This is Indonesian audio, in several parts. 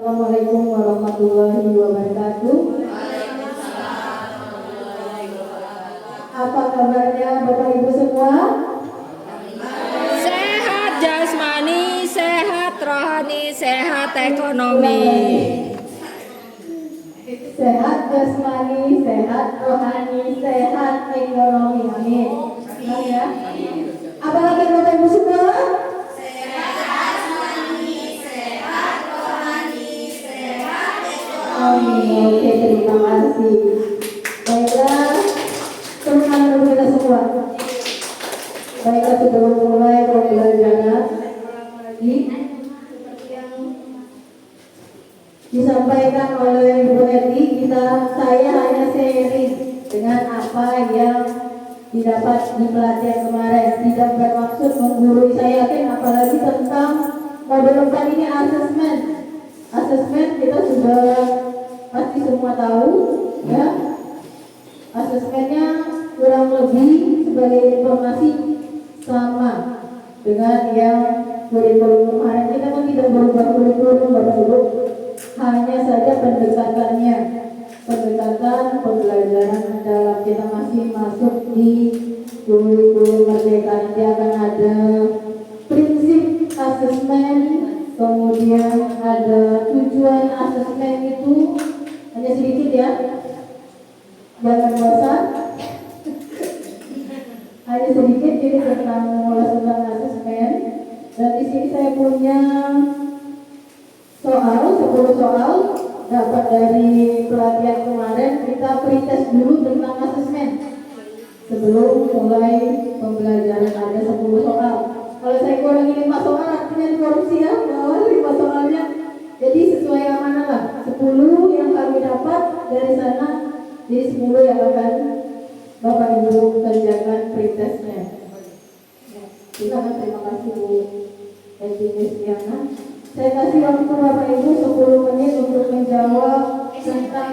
Assalamualaikum warahmatullahi wabarakatuh. Apa kabarnya Bapak Ibu semua? Sehat jasmani, sehat rohani, sehat ekonomi. Sehat jasmani, sehat rohani, sehat ekonomi. Amin. Amin ya. Apa kabar Bapak Ibu semua? Oke, terima kasih. Baiklah, teman-teman dulu kita semua. Baiklah, sebelum mulai pembelajaran lagi, seperti yang disampaikan oleh Ibu Eti, saya hanya sharing dengan apa yang didapat di pelatihan kemarin. Tidak bermaksud menggurui, saya yakin apalagi tentang modul 4 ini asesmen. Asesmen kita sudah pasti semua tahu ya. Asesmennya kurang lebih sebagai informasi sama dengan yang kurikulum kemarin. Kita kan tidak berubah kurikulum Bapak Ibu, hanya saja pendekatannya, pendekatan pembelajaran mendalam. Kita masih masuk di kurikulum merdeka. Nanti akan ada prinsip asesmen, kemudian ada tujuan asesmen itu. Hanya sedikit ya, jangan bosan. Hanya sedikit jadi tentang mengulas tentang asesmen. Dan di sini saya punya 10 soal dapat dari pelatihan kemarin. Kita pretest dulu tentang asesmen sebelum mulai pembelajaran. Ada 10 soal. Kalau saya kurangi 5 soal artinya korupsi ya, 5 soalnya. Jadi sesuai amanah lah, 10 yang kami dapat dari sana, jadi 10 yang akan Bapak Ibu kerjakan pretestnya. Silakan, terima kasih Bu Edi Mestiana. Saya kasih waktu Bapak Ibu 10 menit untuk menjawab tentang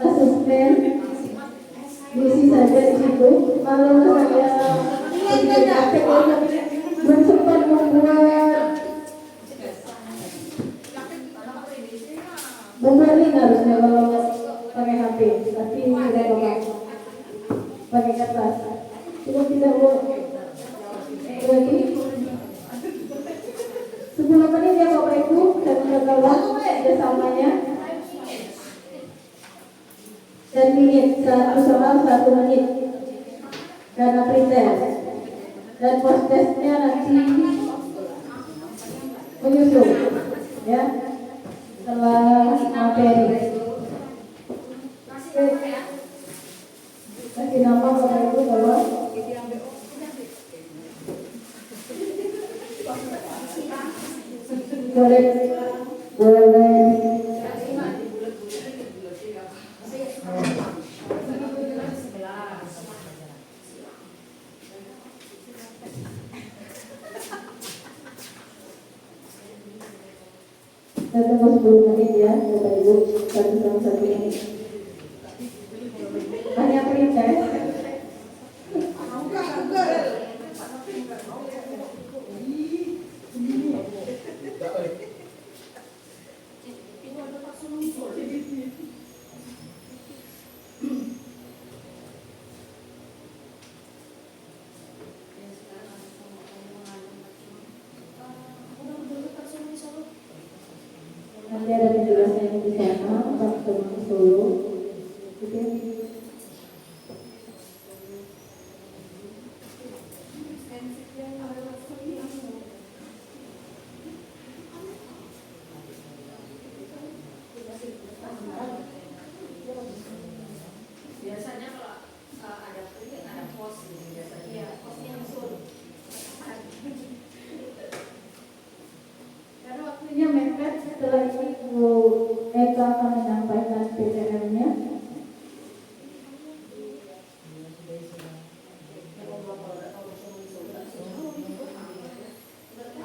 asesmen. Diisi saja di situ. Kalau saya sedikit praktek, belum sempat membuat link harusnya kalau pakai HP, tapi ini udah pakai kertas. Coba kita buat lagi 10 menit ya Bapak Ibu, dan kawan kerjasamanya. Dan menit, 1 soal 1 menit karena pretest. Dan post testnya nanti menyusul ya setelah materi. Kasih nama Bapak Ibu bahwa boleh. Kita tunggu 10 menit ya Bapak Ibu, 1 menit. Hanya pretest. Nanti ada penjelasannya di sana, Pak Teman Solo. Oke. Biasanya kalau ada ini ada pos biasanya. Iya, posnya usul. Karena waktunya mepet, setelah ini Bu Eka akan menyampaikan PTM-nya.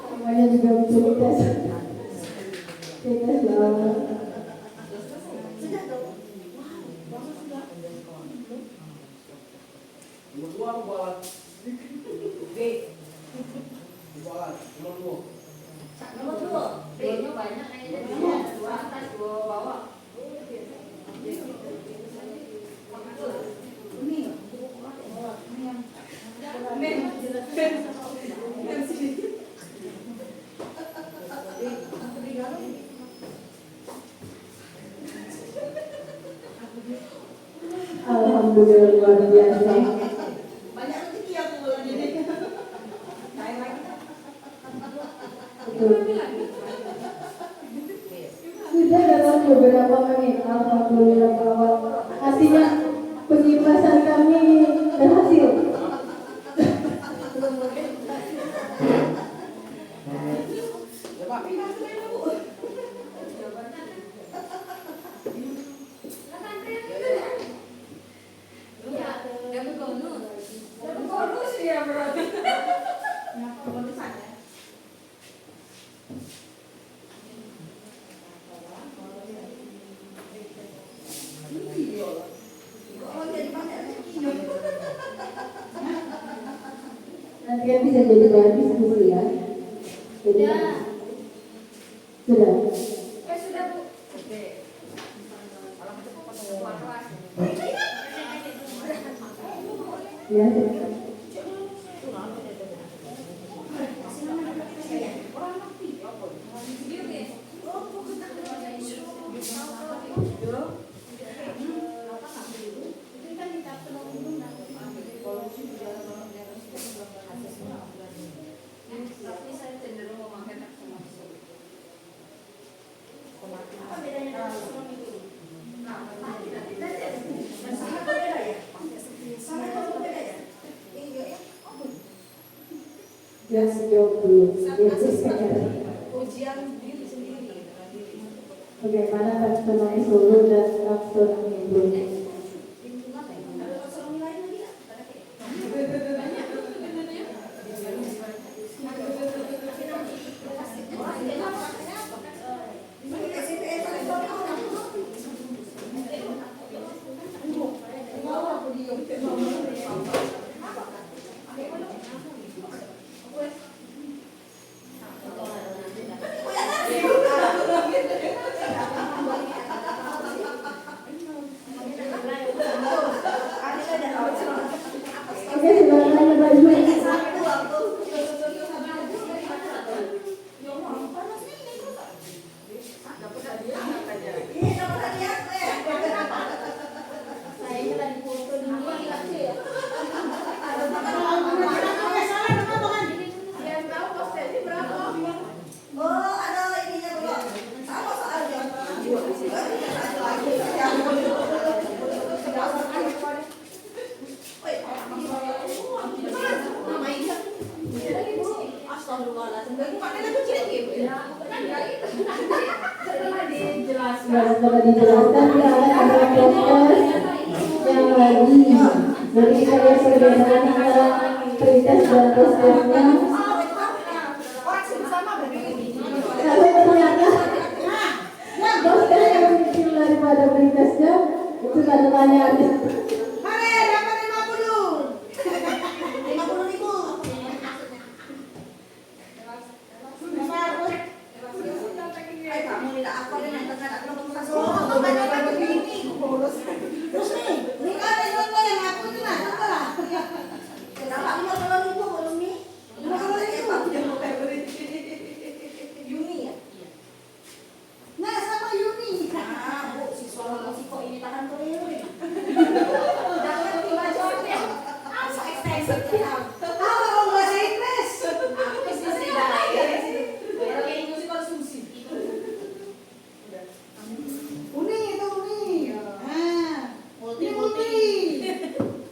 Semuanya juga butuh tes. Tes lama. Nomor 2, B-nya banyak kayaknya. alhamdulillah luar biasa. Banyak rezeki aku bulan ini. Lain lagi. Betul. Sudah dalam beberapa menit, alhamdulillah bahwa artinya pengikhlasan kami berhasil. Coba pindah ke mana, Bu? Dapat bonus ya berarti. Kenapa bonusan ya? Oh, jadi banyak rezeki. Nanti kan bisa jadi bahan diskusi ya. Jadi, sudah. Sudah Bu. Oke. Kalau itu keluar kelas. Ya. Tapi saya cenderung memakai langsung. Apa bedanya dengan sebelum itu? Nah, nanti Sangat berbeda ya? Sangat berbeda ya? Iya ya. Ya sejauh belum. Ya saya. Ujian diri sendiri. Bagaimana taksonomi Solo dan taksonomi Indonesia? Ada taksonomi lain lagi nggak? Oke, silakan Bapak Ibu. Oh, ada ininya belum? Sama soalnya. Astagfirullahaladzim. Gak pakai lagu cilik ya? setelah dijelaskan. Nah, setelah dijelaskan dia akan ada proses yang lagi. Jadi saya perbedaan antara prioritas dan prosesnya. Orang sama berbeda. Kalau ternyata proses yang kecil daripada prioritasnya itu kata-katanya. Mari dapat 50.000. Kamu tidak apa dan yang tengah tak belum masuk. Oh, banyak begini, bolos. Terus nih, ini kan ada yang aku ini lah, apa lah? Kenapa 50.000 belum nih? 50.000. Yuni ya? Nah, sama Yuni. Nah, Bu, siswa lama sih kok ini tahan terus. Jangan tiba jawabnya. Asa ekstensi. Apa bahasa Inggris? Aku sih bahaya. Kayak musik konsumsi. Uni itu Uni. Nah, multi.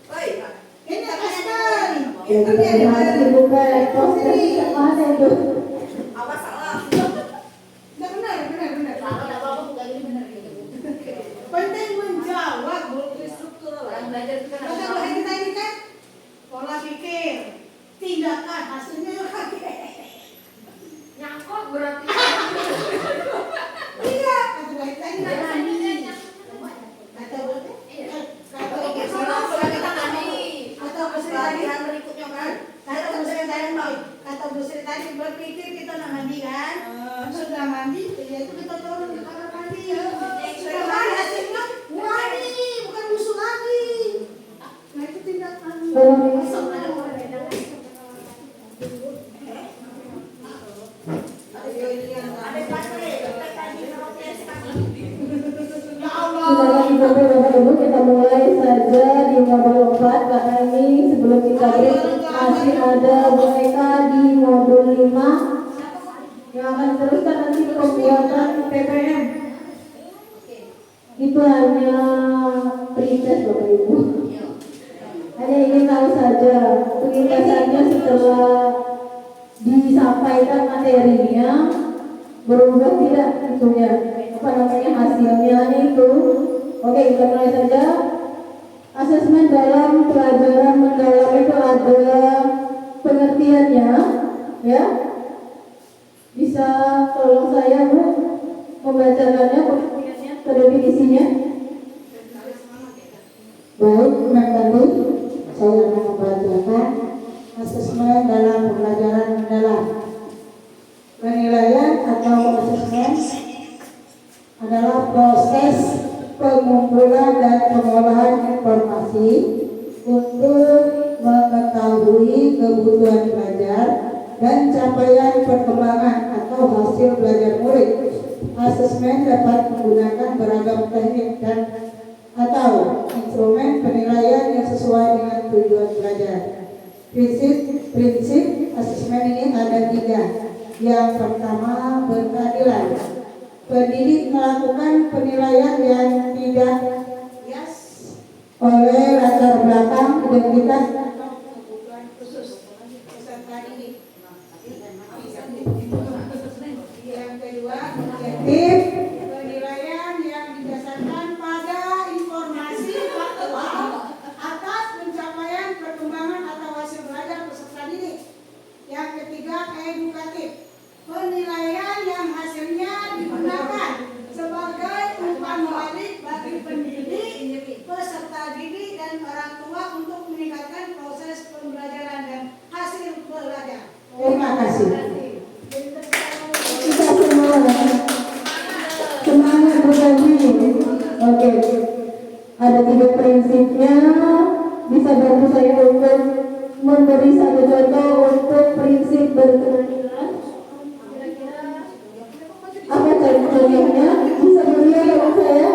Baik. Ini Kristen. Ya kita masih buka proses mana itu? Apa salah? Enggak benar. Salah enggak apa-apa bukan ini benar gitu. Penting menjawab multistruktural. Orang belajar itu kan Kalau kita ini kan pola pikir, tindakan, hasilnya nyangkut berarti. iya. Kata kita ini Iya. kata berarti. Kata Oke, salah. atau Latihan berikutnya kan. Kata Bu Sri tadi Mbak. Kata Bu Sri tadi berpikir kita nak mandi kan. Sudah mandi, ya itu kita turun ke kamar mandi. Sudah mandi hasilnya mandi, bukan musuh lagi. Nah itu tindakan. Ada pasti. Ya Allah. Bapak Ibu, kita mulai saja di modul 4 karena ini sebelum kita break masih ada Bu Eka di modul 5 yang akan teruskan nanti pembuatan PPM. Itu hanya pretest Bapak Ibu. Hanya ingin tahu saja penjelasannya setelah disampaikan materinya berubah tidak itunya hasilnya itu. Oke, kita mulai saja. Asesmen dalam pelajaran mendalam itu ada pengertiannya, ya. Bisa tolong saya Bu membacakannya pengertiannya atau definisinya? Baik, Mendagri, saya akan membacakan asesmen dalam pembelajaran mendalam. Penilaian atau asesmen adalah proses pengumpulan dan pengolahan informasi untuk mengetahui kebutuhan belajar dan capaian perkembangan atau hasil belajar murid. Asesmen dapat menggunakan beragam teknik dan atau instrumen penilaian yang sesuai dengan tujuan belajar. Prinsip asesmen ini ada 3. Yang pertama, berkeadilan. Pendidik melakukan penilaian yang tidak bias oleh latar belakang, identitas, atau kebutuhan khusus peserta didik. Yang kedua, objektif. Penilaian yang didasarkan pada informasi faktual atas pencapaian perkembangan atau hasil belajar peserta didik. Yang ketiga, edukatif. Penilaian yang hasilnya digunakan sebagai umpan balik bagi pendidik, peserta didik, dan orang tua untuk meningkatkan proses pembelajaran dan hasil belajar. Terima kasih. Kita semua semangat berbagi. Oke, ada 3 prinsipnya. Bisa bantu saya untuk memberi satu contoh untuk prinsip berkeadilan. Apa contohnya? Bisa beri sama saya?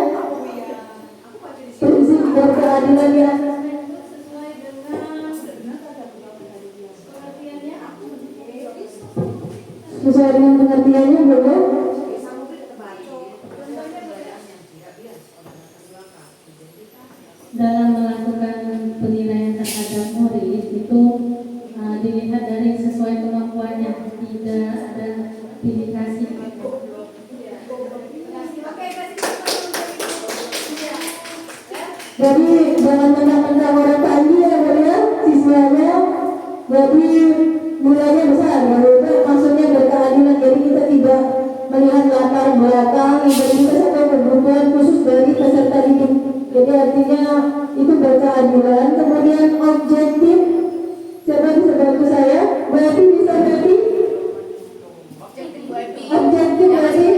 Prinsip berkeadilan yang sesuai dengan pengertiannya boleh? Dalam melakukan penilaian terhadap murid itu dilihat dari sesuai kemampuannya, tidak ada pilih kasih. Jadi jangan mentang-mentang orang tadi ya ya siswanya, jadi nilainya besar, maksudnya berkeadilan. Jadi kita tidak melihat latar belakang, identitas atau kebutuhan khusus dari peserta didik. Jadi artinya itu berkeadilan. Kemudian objektif, siapa bisa bantu saya? Berarti bisa berarti objektif berarti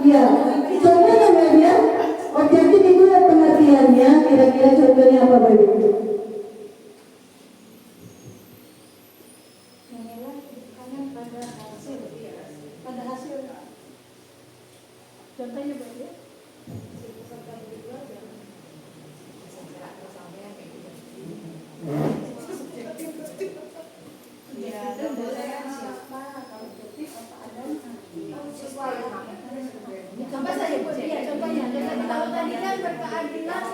ya. Contohnya berarti ya. Objektif itu pengertiannya, kira-kira contohnya apa Bapak Ibu? Pada hasil. Contohnya berarti ya. Coba saya buat dia contohnya. Kalau tadi kan berkeadilan,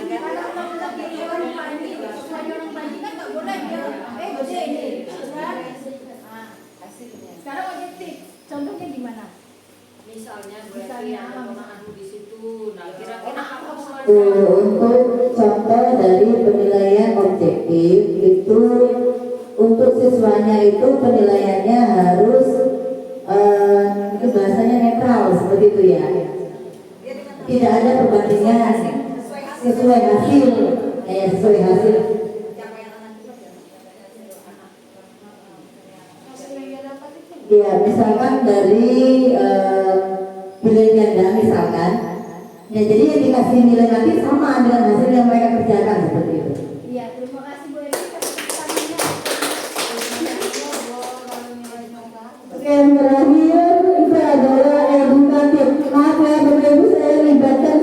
kalau mau lebih orang pagi, orang pagi kan nggak boleh dia, gede ini, kan? Sekarang objektif, contohnya gimana? Misalnya berarti ada pemahaman di situ. Nah, kira-kira apa Untuk contoh dari penilaian objektif itu untuk siswanya itu penilaiannya harus itu bahasanya netral seperti itu ya. Tidak ada perbandingan sesuai hasil, sesuai hasil. Ya, misalkan dari nilai ganda misalkan, ya jadi yang dikasih nilai nanti sama dengan hasil yang mereka kerjakan seperti itu. Iya, terima kasih Bu Edi atas pertanyaannya. Oke, yang terakhir itu adalah edukatif. Maaf ya Bapak Ibu, saya libatkan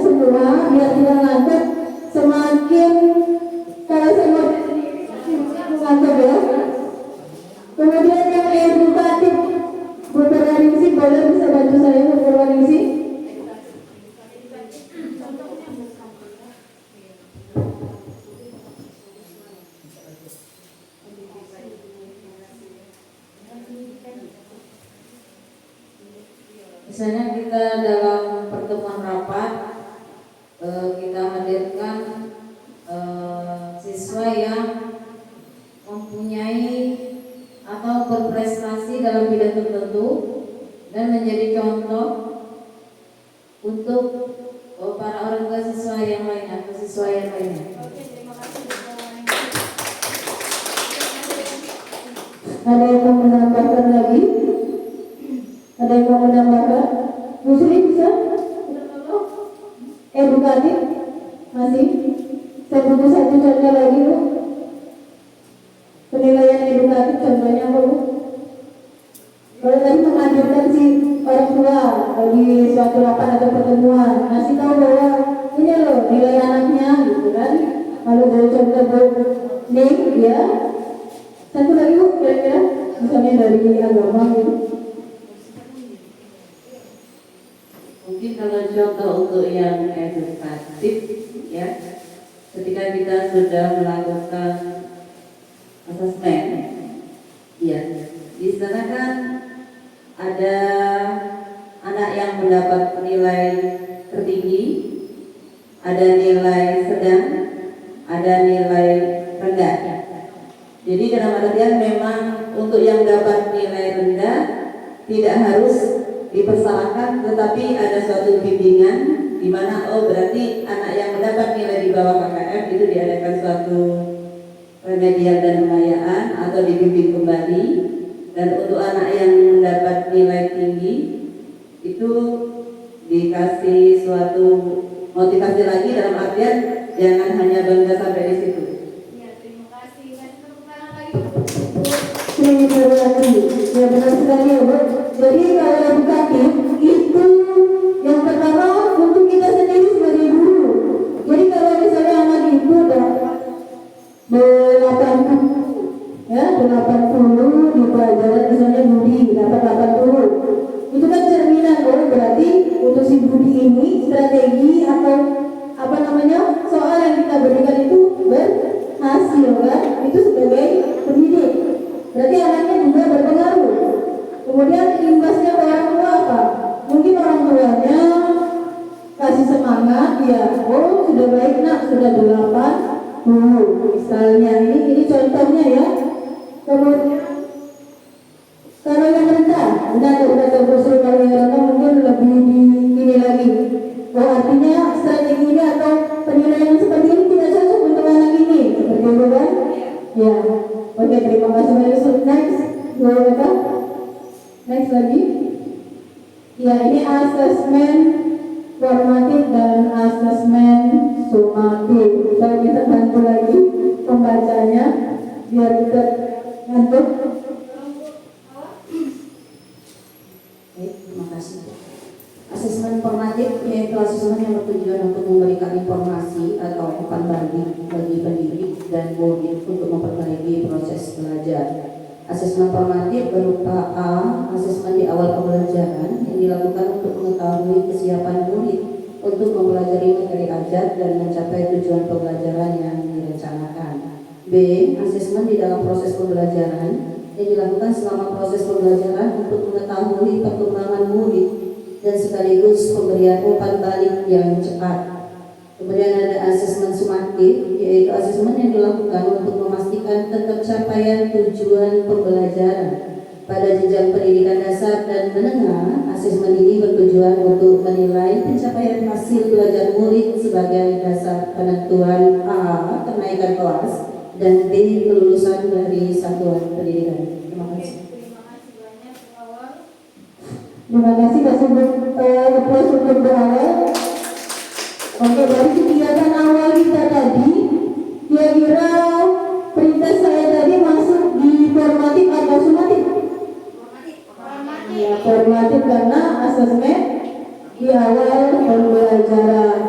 kita dalam pertemuan rapat kita hadirkan siswa yang mempunyai atau berprestasi dalam bidang tertentu dan menjadi contoh untuk para orang tua siswa yang lainnya atau siswa yang lainnya. Oke, terima kasih. Ada yang mau menambahkan lagi? Ada yang mau menambahkan? Bu Sri bisa? Edukatif? Masih? Saya butuh satu contoh lagi, Bu. Penilaian edukatif contohnya apa, Bu? Kalau tadi menghadirkan si orang tua di suatu rapat atau pertemuan, ngasih tahu bahwa ini loh nilai anaknya, gitu kan? Kalau dari contoh Bu nih, ya. Satu lagi, Bu, kira-kira misalnya dari agama gitu. Mungkin kalau contoh untuk yang edukatif ya, ketika kita sudah melakukan asesmen, ya di sana kan ada anak yang mendapat nilai tertinggi, ada nilai sedang, ada nilai rendah. Jadi dalam artian memang untuk yang dapat nilai rendah tidak harus dipersalahkan, tetapi ada suatu bimbingan di mana berarti anak yang mendapat nilai di bawah KKM itu diadakan suatu remedial dan pengayaan atau dibimbing kembali, dan untuk anak yang mendapat nilai tinggi itu dikasih suatu motivasi lagi, dalam artian jangan hanya bangga sampai di situ. Ya, terima kasih. Kasih tepuk tangan lagi. Terima kasih. Ya benar sekali ya, Bu. Jadi kalau edukatif itu yang pertama untuk kita sendiri sebagai guru. Jadi kalau misalnya anak itu udah 80 ya 80 di pelajaran misalnya Budi dapat 80, itu kan cerminan berarti untuk si Budi ini strategi atau apa namanya soal yang kita berikan itu berhasil kan, itu sebagai pendidik. Berarti anaknya juga berpengaruh. Kemudian imbasnya ke orang tua apa? Mungkin orang tuanya kasih semangat, ya, oh sudah baik nak, sudah 80 misalnya, ini contohnya ya. Kemudian kalau yang rendah, udah terus kalau yang rendah mungkin lebih di ini lagi. Oh artinya strategi ini atau penilaian seperti ini tidak cocok untuk anak ini, seperti itu kan? Ya. Oke, terima kasih banyak. Next, boleh next lagi. Ya, ini asesmen formatif dan asesmen sumatif. Saya minta bantu lagi pembacanya biar kita ngantuk. Terima kasih. Asesmen formatif yaitu asesmen yang bertujuan untuk memberikan informasi atau umpan balik bagi pendidik dan murid untuk memperbaiki proses belajar. Asesmen formatif berupa A. Asesmen di awal pembelajaran yang dilakukan untuk mengetahui kesiapan murid untuk mempelajari materi ajar dan mencapai tujuan pembelajaran yang direncanakan. B. Asesmen di dalam proses pembelajaran yang dilakukan selama proses pembelajaran untuk mengetahui perkembangan murid dan sekaligus pemberian umpan balik yang cepat. Kemudian ada asesmen sumatif, yaitu asesmen yang dilakukan untuk memastikan tentang capaian tujuan pembelajaran pada jenjang pendidikan dasar dan menengah. Asesmen ini bertujuan untuk menilai pencapaian hasil belajar murid sebagai dasar penentuan A. Kenaikan kelas dan B. Kelulusan dari satuan pendidikan. Terima kasih. Terima kasih banyak awal. Terima kasih kasih aplaus untuk berawal. Oke, dari kegiatan awal kita tadi, kira-kira perintah saya tadi masuk di formatif atau sumatif? Ya, formatif karena asesmen di awal pembelajaran.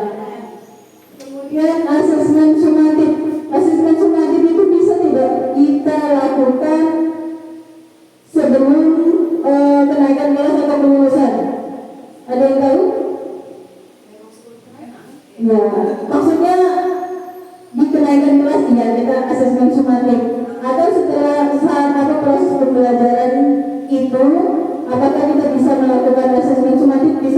Kemudian asesmen sumatif. Asesmen sumatif itu bisa tidak kita lakukan sebelum kenaikan kelas atau kelulusan? Ada yang tahu? Ya, maksudnya di kenaikan kelas ya kita asesmen sumatif, atau setelah saat proses pembelajaran itu apakah kita bisa melakukan asesmen sumatif? Bisa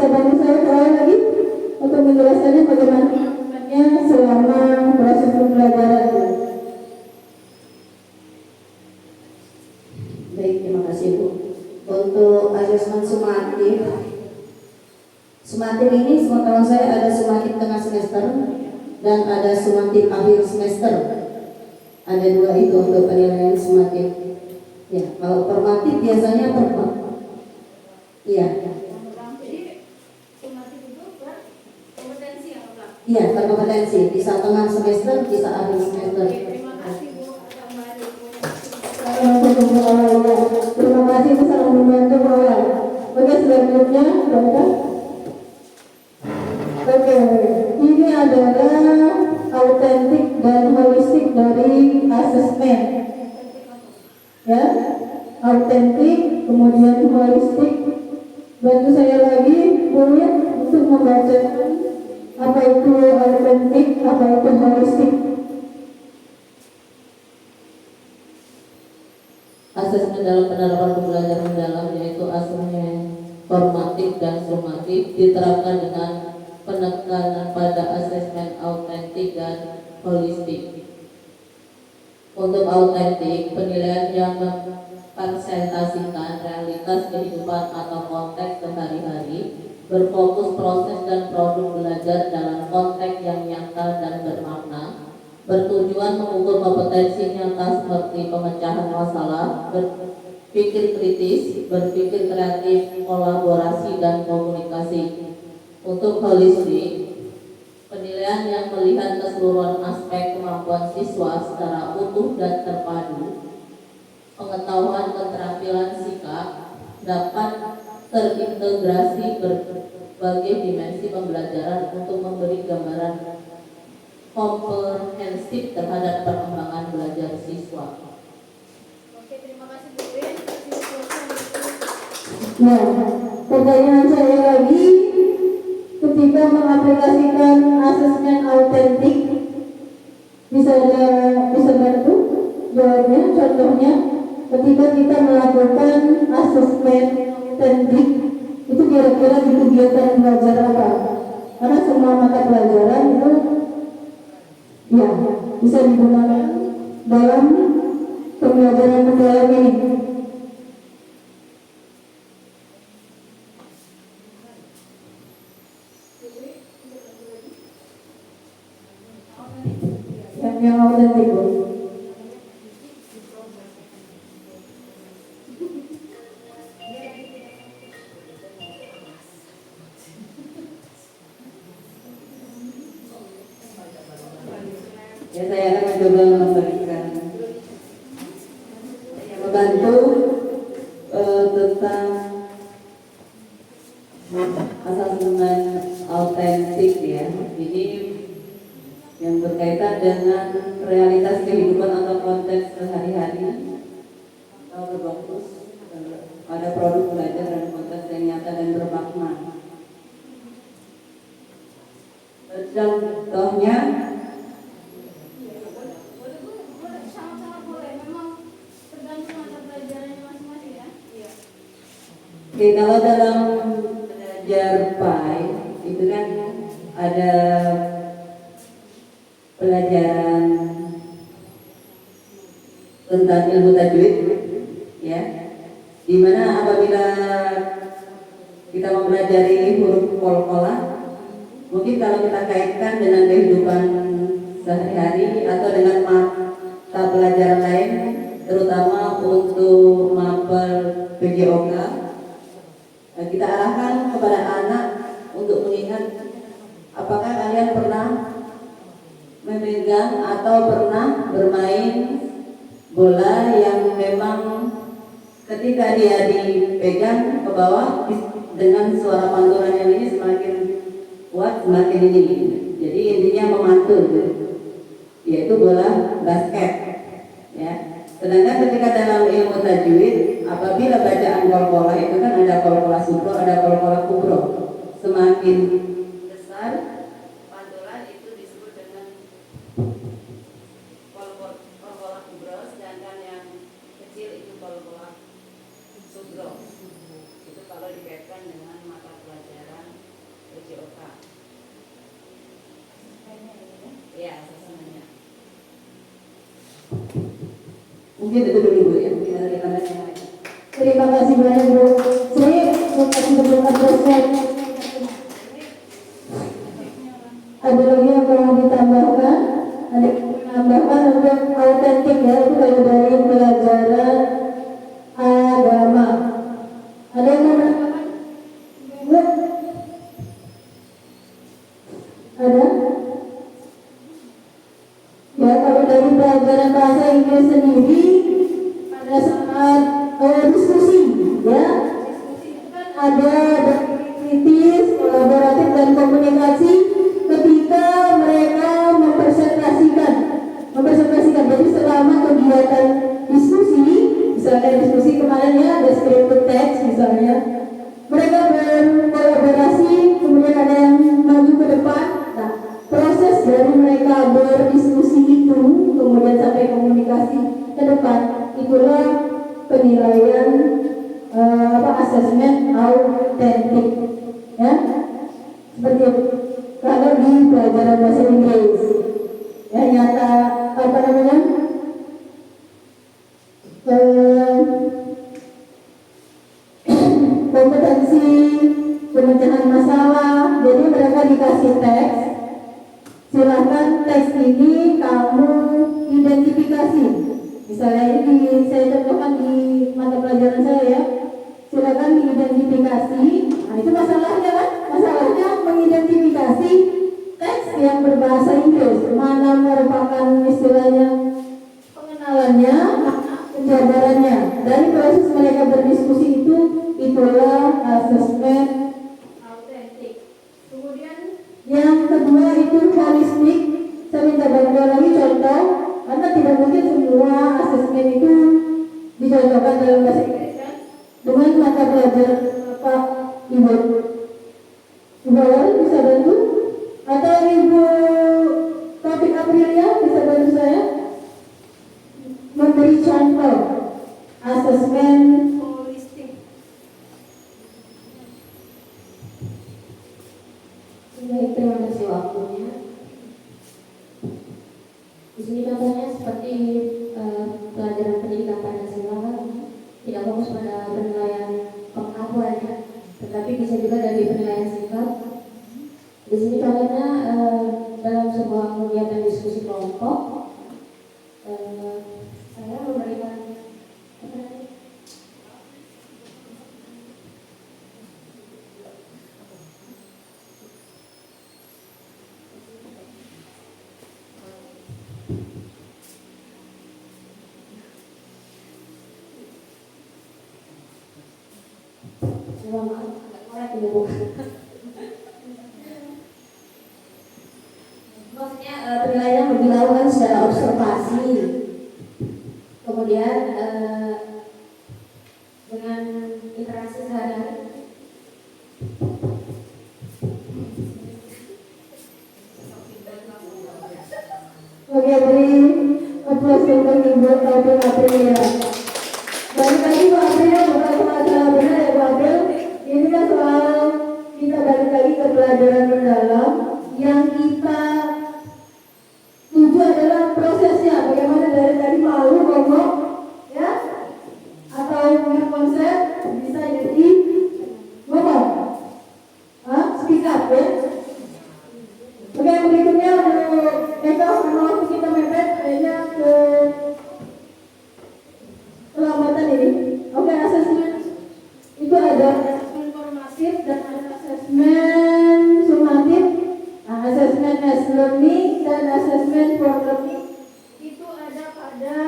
Sumatif ini sepengetahuan saya ada sumatif tengah semester dan ada sumatif akhir semester. Ada dua itu untuk penilaian sumatif. Ya, kalau formatif biasanya iya. Jadi sumatif itu berkompetensi ya Pak? Iya, berkompetensi bisa tengah semester, bisa akhir semester. Terima kasih Bu atas Terima kasih, itu sangat membantu Bapak. Oke, selanjutnya Bapak. Oke, ini adalah autentik dan holistik dari asesmen. Ya, autentik, kemudian holistik. Bantu saya lagi, boleh untuk membaca apa itu autentik, apa itu holistik. Asesmen dalam penerapan pembelajaran mendalam yaitu asesmen formatif dan sumatif diterapkan dengan penekanan pada asesmen autentik dan holistik. Untuk autentik, penilaian yang mempresentasikan realitas kehidupan atau konteks sehari-hari, berfokus proses dan produk belajar dalam konteks yang nyata dan bermakna, bertujuan mengukur kompetensi nyata seperti pemecahan masalah, berpikir kritis, berpikir kreatif, kolaborasi, dan komunikasi. Untuk holistik, penilaian yang melihat keseluruhan aspek kemampuan siswa secara utuh dan terpadu, pengetahuan keterampilan sikap dapat terintegrasi berbagai dimensi pembelajaran untuk memberi gambaran komprehensif terhadap perkembangan belajar siswa. Oke, terima kasih Bu Win. Nah, pertanyaan saya lagi, ketika mengaplikasikan asesmen autentik, bisa bantu jawabnya? Contohnya, ketika kita melakukan asesmen autentik, itu kira-kira di kegiatan belajar apa? Karena semua mata pelajaran itu ya bisa digunakan dalam pembelajaran mendalam ini. Yang autentik, Bu. Ya, saya akan mencoba memberikan membantu tentang asesmen autentik ya. Ini yang berkaitan dengan realitas kehidupan atau konteks sehari-hari atau berfokus pada produk belajar dan konteks yang nyata dan bermakna. Contohnya Sangat-sangat boleh. Memang tergantung mata pelajarannya masing-masing ya. Iya. oke, kalau dalam belajar PAI itu kan ada pelajaran tentang ilmu tajwid ya, dimana apabila kita mempelajari huruf qalqalah, mungkin kalau kita kaitkan dengan kehidupan sehari-hari atau dengan mata pelajaran lain, terutama untuk mapel PJOK, kita arahkan kepada anak untuk mengingat apakah kalian pernah memegang atau pernah bermain bola yang memang ketika dia dipegang ke bawah dengan suara pantulan yang ini semakin kuat semakin ini. Jadi intinya memantul, yaitu bola basket ya. Sedangkan ketika dalam ilmu tajwid, apabila bacaan qalqalah itu kan ada qalqalah sugro, ada qalqalah kubro. Semakin besar pantulan itu disebut dengan qalqalah kubro, sedangkan yang kecil itu qalqalah sugro. Itu kalau dikaitkan dengan mata pelajaran PJOK. Iya, asesmennya. Mungkin itu dulu Bu ya, mungkin ada tambahan yang lain. Terima kasih banyak, Bu. Saya mau kasih beberapa dosen Ada? Ya, kalau dari pelajaran bahasa Inggris sendiri pada saat diskusi, ya, ada kritis, kolaboratif dan komunikasi ketika mereka mempresentasikan. Jadi selama kegiatan diskusi, misalnya diskusi kemarin ya ada scripted text misalnya, mereka berkolaborasi, kemudian ada yang maju ke depan. Nah, proses dari mereka berdiskusi itu kemudian sampai komunikasi ke depan, itulah penilaian asesmen autentik, ya, seperti itu. Kalau di pelajaran bahasa Inggris, ya nyata kompetensi pemecahan masalah. Jadi mereka dikasih teks, silahkan teks ini kamu identifikasi. Misalnya ini saya contohkan di mata pelajaran saya ya. Silakan diidentifikasi. Nah, itu masalahnya kan? Masalahnya mengidentifikasi teks yang berbahasa Inggris. Mana merupakan istilahnya pengenalannya, penjabarannya. Dari proses mereka berdiskusi itu, itulah asesmen autentik. Kemudian yang kedua itu holistik. Saya minta bantuan lagi contoh, karena tidak mungkin semua asesmen itu dicontohkan dalam bahasa Inggris kan? Dengan mata pelajaran Pak Ibu. Ibu Awal bisa bantu? Atau Ibu Taufik Aprilia bisa bantu saya? Memberi contoh asesmen holistik. Baik, terima kasih waktunya. Di sini contohnya seperti pelajaran pendidikan Pancasila tidak fokus pada penilaian pengetahuan ya, tetapi bisa juga dari penilaian sikap. Di sini contohnya dalam sebuah kegiatan diskusi kelompok, saya memberikan maksudnya penilaian dilakukan secara observasi, kemudian dengan interaksi sehari-hari. Oke, beri aplaus untuk Ibu Taufik Aprilia. Balik lagi Bu Aprilia, bukan masalah benar ya Bu April. Ini kan soal kita balik lagi ke pelajaran mendalam yang kita tuju adalah prosesnya. Bagaimana dari tadi malu ngomong, ya, atau punya konsep bisa jadi ngomong, speak up ya. Oke, yang berikutnya untuk Eka, karena waktu kita mepet kayaknya ke kelambatan ini. Oke, asesmen itu ada asesmen formatif dan ada asesmen sumatif. Nah, asesmen as learning dan asesmen for learning itu ada pada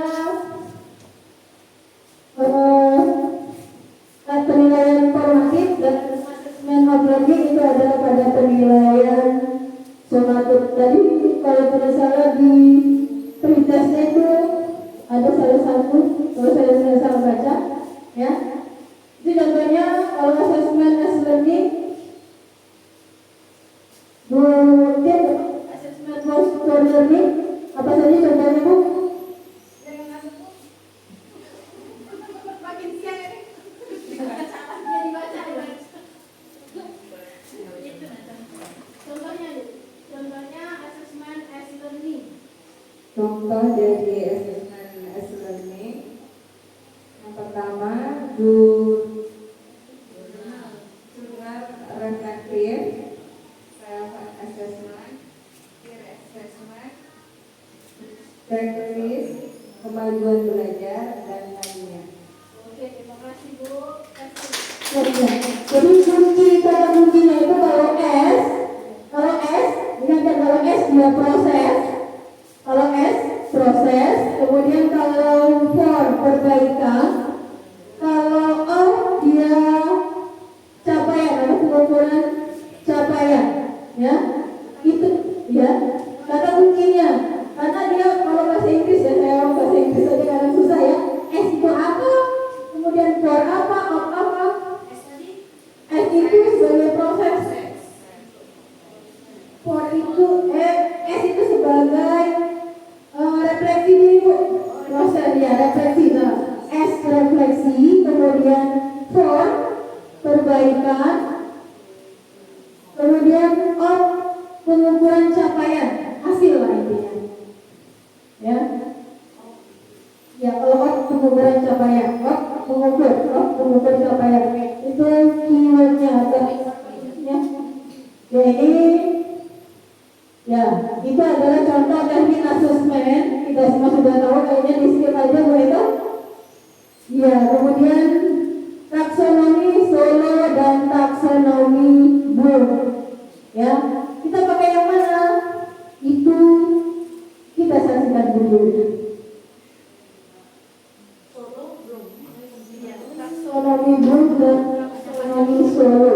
penilaian formatif, dan asesmen of learning itu ada pada penilaian sumatif. Tadi kalau tidak salah di pretestnya itu ada salah satu, kalau saya salah baca ya, itu contohnya kalau asesmen as learning mungkin asesmen for learning apa saja contohnya Bu? Jangan masuk Bu. Makin siang ini. Ya dibaca. Contohnya asesmen as learning. Contoh dari asesmen as learning, yang pertama jurnal reflektif, self assessment, peer assessment, checklist, kemajuan belajar dan lainnya. Oke, terima kasih Bu. Jadi kunci kata kuncinya itu kalau S, ingat Kemudian pengukuran capaian hasil lah intinya. Ya. Ya, kalau pengukuran capaian, pengukur capaian itu keywordnya atau ya. Ya ini ya itu adalah contoh teknik asesmen. Kita semua sudah tahu, kayaknya di skip aja Bu Eka. Ya, kemudian taksonomi solo dan taksonomi Bloom. Ya, kita pakai yang mana? Itu kita saksikan dulu. Taksonomi Bloom dan taksonomi solo.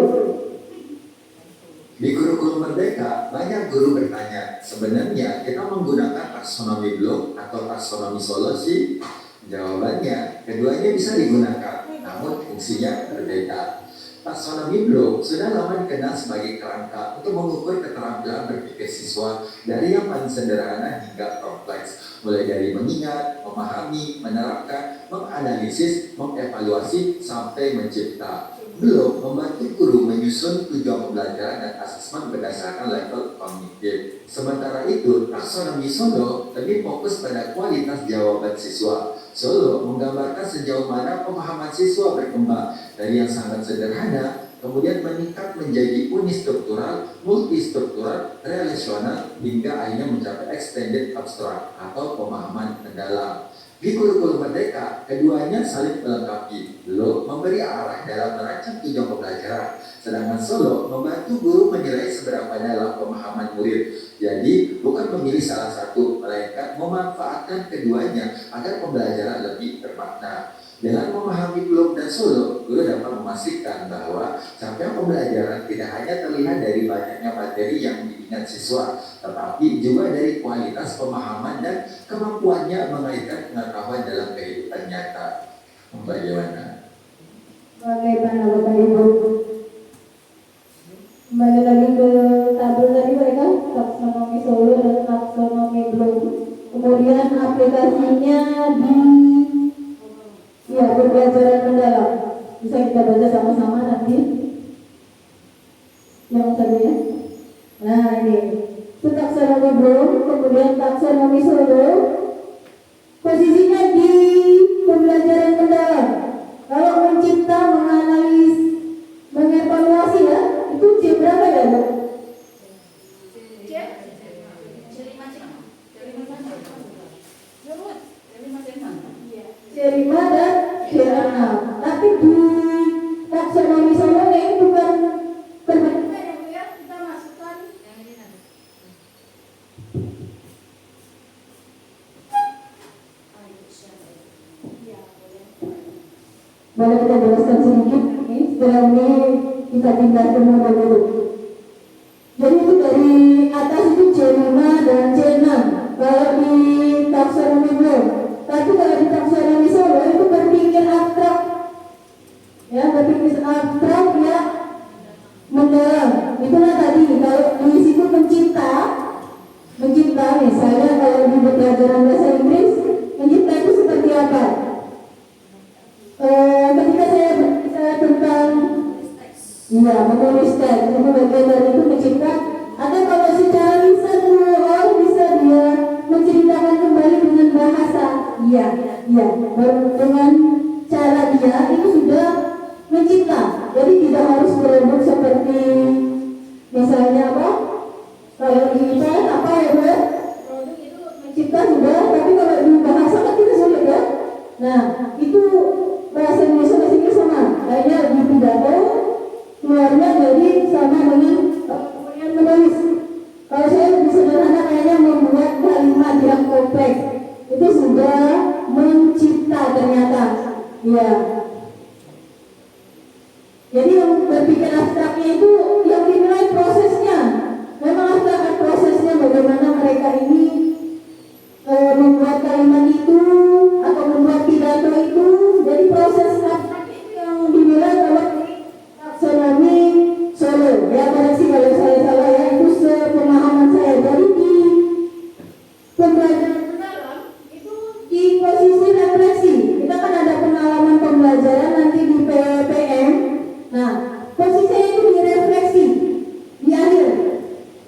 Di kurikulum Merdeka, banyak guru bertanya, sebenarnya kita menggunakan taksonomi Bloom atau taksonomi Solo sih? Jawabannya, keduanya bisa digunakan, namun fungsinya berbeda. Taksonomi Bloom sudah lama dikenal sebagai kerangka untuk mengukur keterampilan berpikir siswa dari yang paling sederhana hingga kompleks, mulai dari mengingat, memahami, menerapkan, menganalisis, mengevaluasi, sampai mencipta. Bloom membantu guru menyusun tujuan pembelajaran dan asesmen berdasarkan level kognitif. Sementara itu, taksonomi Solo lebih fokus pada kualitas jawaban siswa. Solo menggambarkan sejauh mana pemahaman siswa berkembang dari yang sangat sederhana, kemudian meningkat menjadi unistruktural, multistruktural, relasional, hingga akhirnya mencapai extended abstract atau pemahaman mendalam. Di kurikulum Merdeka, keduanya saling melengkapi. Bloom memberi arah dalam merancang tujuan pembelajaran, sedangkan Solo membantu guru menilai seberapa dalam pemahaman murid. Jadi, bukan memilih salah satu, melainkan memanfaatkan keduanya agar pembelajaran lebih bermakna. Dengan memahami Bloom dan Solo, guru dapat memastikan bahwa capaian pembelajaran tidak hanya terlihat dari banyaknya materi yang diingat siswa, tetapi juga dari kualitas pemahaman dan kemampuannya mengaitkan pengetahuan dalam kehidupan nyata. Bagaimana? Bagaimana Bapak Ibu? Kembali lagi ke tabel tadi mereka, taksonomi Solo dan taksonomi Bloom. Kemudian aplikasinya di pembelajaran mendalam. Bisa kita baca sama-sama nanti. Yang satunya. Nah ini, itu taksonomi Bloom, kemudian taksonomi Solo. Posisinya di pembelajaran mendalam. Kalau mencipta, menganalisis, mengevaluasi ya, itu C berapa ya Bu? C5 dan C6. Tapi di taksonomi Solo ini bukan perbandingan ya Bu ya, kita masukkan boleh kita jelaskan sedikit ini, setelah ini kita tinggalkan dulu. Jadi itu dari atas itu C5 dan C6 kalau di taksonomi Bloom. Tapi kalau di taksonomi Solo itu berpikir abstrak, ya berpikir abstrak ya mendalam. Itulah tadi kalau di situ mencipta misalnya kalau di pelajaran bahasa Inggris mencipta itu seperti apa? Ketika saya berbicara tentang menulis teks itu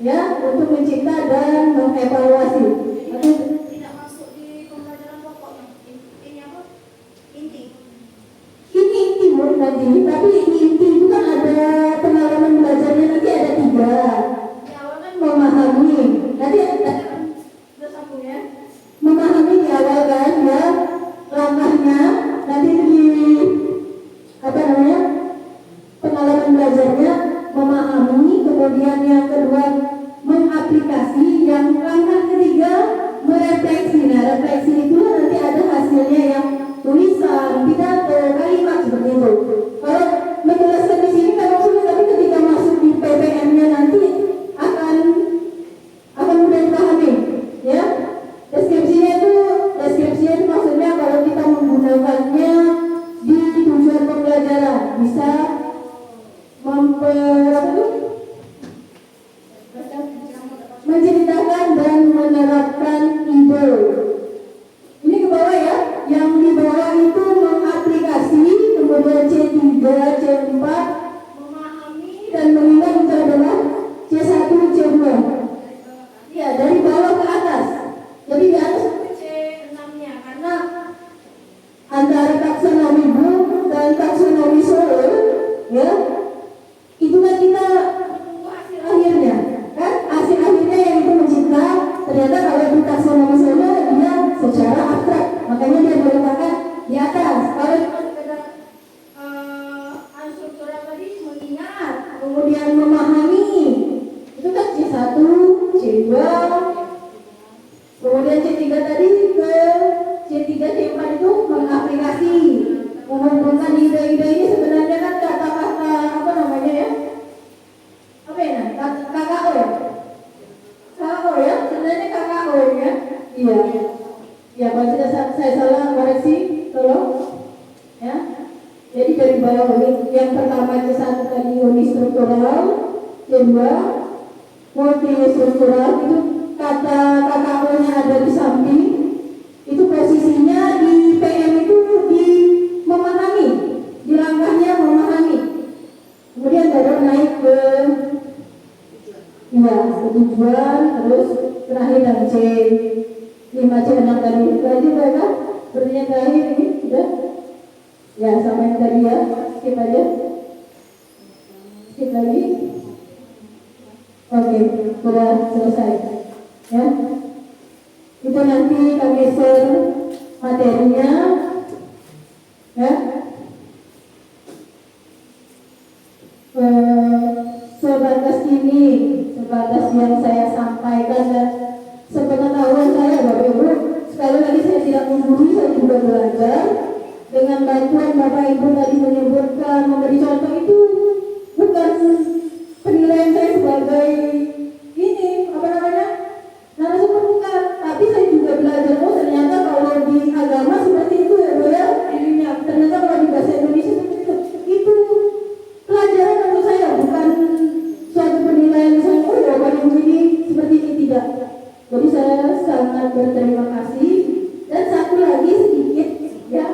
ya untuk mencipta dan mengevaluasi. Atau Tidak masuk di pembelajaran pokoknya. Ini apa? Inti. ini inti Bu, nanti, tapi inti itu kan ada pengalaman belajarnya nanti ada 3. Di awal kan Memahami, nanti ada udah sambung ya. memahami di awal kan ya, langkahnya nanti itu di apa namanya pengalaman belajarnya memahami, kemudian yang kedua mengaplikasi, yang langkah ketiga merefleksi. Nah refleksi itu nanti ada hasilnya yang tulisan, pidato, kalimat seperti itu. Kalau menjelaskan di sini memang sulit, tapi ketika masuk di PPM-nya nanti akan mudah dipahami, ya. Deskripsinya itu maksudnya kalau kita menggunakannya di tujuan pembelajaran bisa menceritakan dan menerapkan ide. Ini ke bawah ya, yang di bawah itu mengaplikasi, kemudian C3, C4 memahami dan mengingat itu adalah C1, C2. Ya, dari bawah ke atas. Jadi di atas itu C6-nya karena antara taksonomi Bloom dan taksonomi Solo, ya, itu kan kita menunggu hasil akhirnya, kan? Hasil akhirnya yang itu mencipta. Ternyata kalau di taksonomi Solo dia secara abstrak, makanya dia meletakkan di atas. Kalau cuma sekedar unstruktural tadi mengingat, kemudian memahami, itu kan C1, C2, kemudian C3 tadi ke C3, C4 itu mengaplikasi, mengumpulkan ide-ide ini. Sebenarnya kan kata-kata apa namanya ya? Apa ya? KKO ya? KKO ya? Sebenarnya KKO ya? Iya. Ya, kalau tidak saya salah koreksi, tolong. Ya. Jadi dari bawah yang pertama C1 tadi unistruktural, C2 multistruktural, itu kata KKO-nya ada di samping. Itu posisinya di PM itu di memahami, di langkahnya memahami. Kemudian baru naik ke tujuan, terus terakhir dan C5, C6 tadi. Itu aja berapa? Sepertinya terakhir ini sudah. Ya, sama yang tadi ya. Skip aja. Skip lagi. Oke, sudah selesai. Ya. Itu nanti kami share materinya, ya. Sebatas ini, sebatas yang saya sampaikan dan sepengetahuan saya, Bapak Ibu. Sekali lagi saya tidak menggurui, saya juga belajar. Dengan bantuan Bapak Ibu tadi menyebutkan, memberi contoh, itu bukan penilaian saya sebagai ini apa namanya narasumber, bukan, tapi saya juga belajar. Oh ternyata kalau di agama seperti itu ya Bu ya, dirinya ternyata kalau di bahasa Indonesia seperti itu pelajaran untuk saya, bukan suatu penilaian misalnya oh ya Bapak Ibu ini seperti ini, tidak. Jadi saya sangat berterima kasih. Dan satu lagi sedikit ya,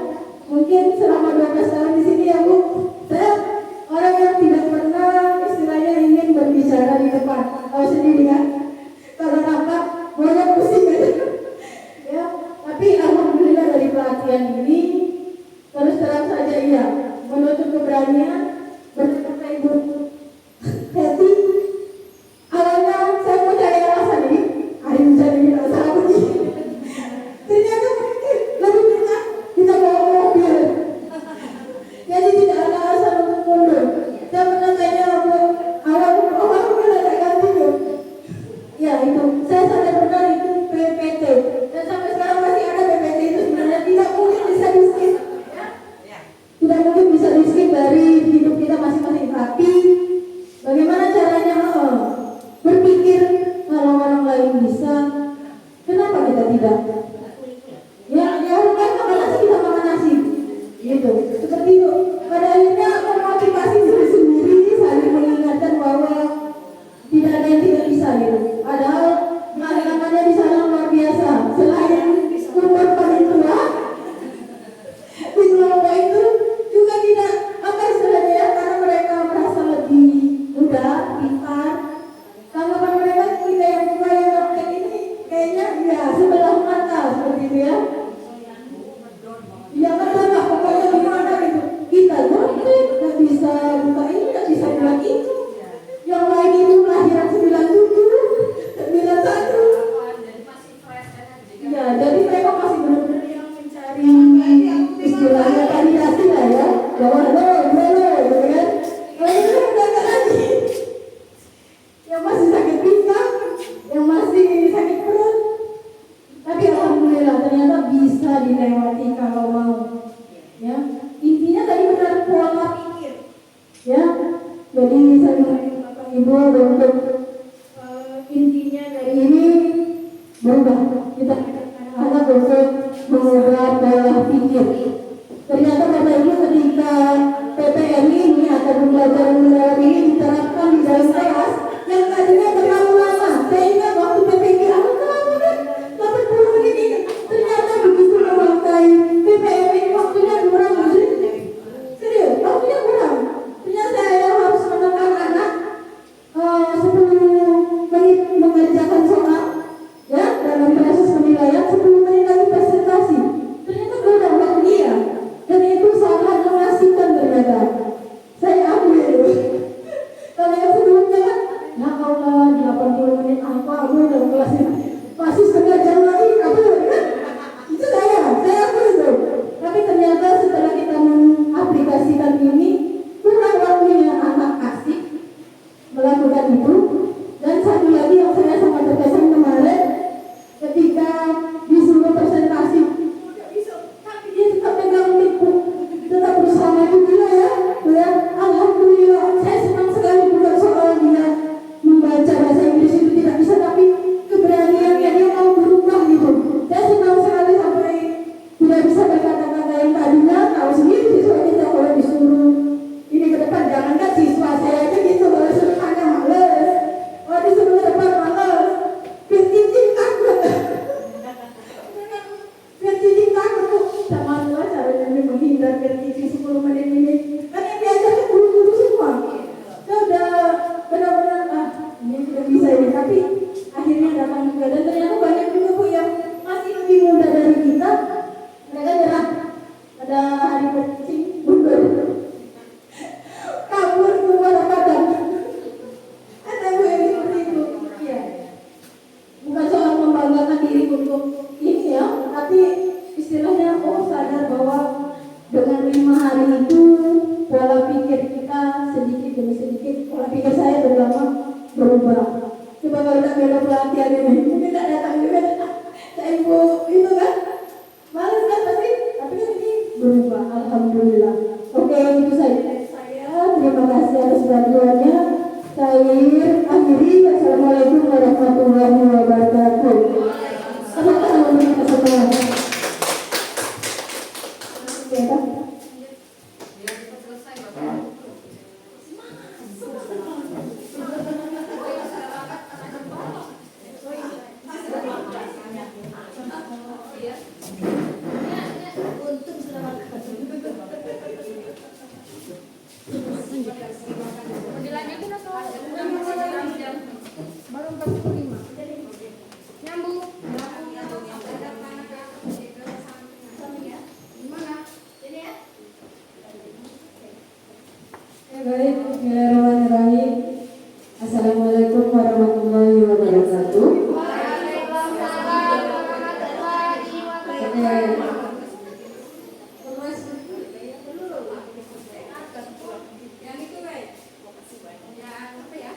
mungkin selama 12 tahun di sini ya Bu, saya orang yang tidak pernah istilahnya ingin berbicara di depan. Tahu sendiri ya, kalau rapat banyak pusing aja. Ya, tapi alhamdulillah dari pelatihan ini terus terang saja iya menuntut keberanian. Berkata Ibu Heti, awalnya saya mau cari alasan ini, bisa bikin alasan apa nih? Ternyata mungkin lebih bisa bawa mobil. Jadi tidak ada alasan untuk mundur. Saya pernah tanya awal aku ada ganti tuh. Ya itu, saya sadar benar itu PPT. Dan sampai sekarang masih ada PPT itu, sebenarnya tidak mungkin bisa di-skip. Ya. Tidak mungkin bisa di-skip dari hidup kita masing-masing. Tapi bagaimana caranya berpikir kalau orang lain bisa, kenapa kita tidak? Ya orang lain makan nasi, kita makan nasi. Gitu, seperti itu. Pada akhirnya memotivasi diri sendiri, saling mengingatkan bahwa tidak ada yang tidak bisa gitu. Padahal pengalamannya di sana luar biasa. Selain umur paling tua, di kelompok itu juga tidak apa istilahnya ya, karena mereka merasa lebih muda, pintar. Tanggapan mereka berubah. Kita anak untuk mengubah pola pikir. Ternyata Bapak Ibu ketika PPM ini atau pembelajaran mendalam ini diterapkan di dalam kelas yang tadinya terlalu lama, sehingga waktu PPM terlalu kan 80 menit ini ternyata begitu memakai PPM ini waktunya kurang. Serius, waktunya kurang. Ternyata saya harus menekan anak 10 menit mengerjakan soal, ya, dalam proses penilaian 10 menit lagi presentasi. Ternyata kurang waktu dia, dan itu sangat mengasihkan ternyata. Saya ambil. Kalau yang sebelumnya kan, ya Allah 80 menit apa dalam kelas ini masih setengah jam lagi, apa kan? Itu saya ambil itu. Tapi ternyata setelah kita mengaplikasikan ini, kurang waktunya anak asik melakukan itu. Dan satu lagi yang saya sangat terkesan kemarin, ketika disuruh presentasi, tidak bisa, tapi dia tetap pegang tipu, tetap berusaha maju gila ya. Alhamdulillah, saya senang sekali bukan soal dia membaca bahasa Inggris itu tidak bisa, tapi keberaniannya dia mau berubah gitu. Saya senang sekali sampai tidak bisa berkata-kata yang tadinya tahu sendiri siswa kita kalau disuruh ini ke depan, jangankan siswa saya aja gitu, kalau disuruh tanya males, kalau disuruh ke depan males, biar cincin takut, biar cincin takut, sama lah caranya menghindar biar cincin 10 menit ini, kan yang diajarkan guru-guru semua. Saya udah benar-benar ini tidak bisa ini, tapi akhirnya datang juga, dan ternyata banyak juga Bu yang masih lebih muda dari kita, mereka nyerah pada hari kencing mundur, kabur keluar padang. Ada Bu yang seperti itu, ya. Bukan soal membanggakan diri untuk ini ya, tapi istilahnya sadar bahwa dengan 5 hari itu pola pikir kita sedikit demi sedikit, pola pikir saya berlama berubah. Coba kalau tak beda pelatihan ini, mungkin tak datang juga, saya ibu itu kan, males kan pasti, tapi kan ini berubah, alhamdulillah. Oke, itu saja dari saya. Terima kasih atas bantuannya. Saya akhiri. Assalamualaikum warahmatullahi wabarakatuh. Sama-sama memberi kesempatan. Ya, Biar cepat selesai, Bapak. Dilanjutin atau Baru 45. Nyambung. baik. Bismillahirrahmanirrahim. Assalamualaikum warahmatullahi wabarakatuh. Yang itu baik. Ya apa ya?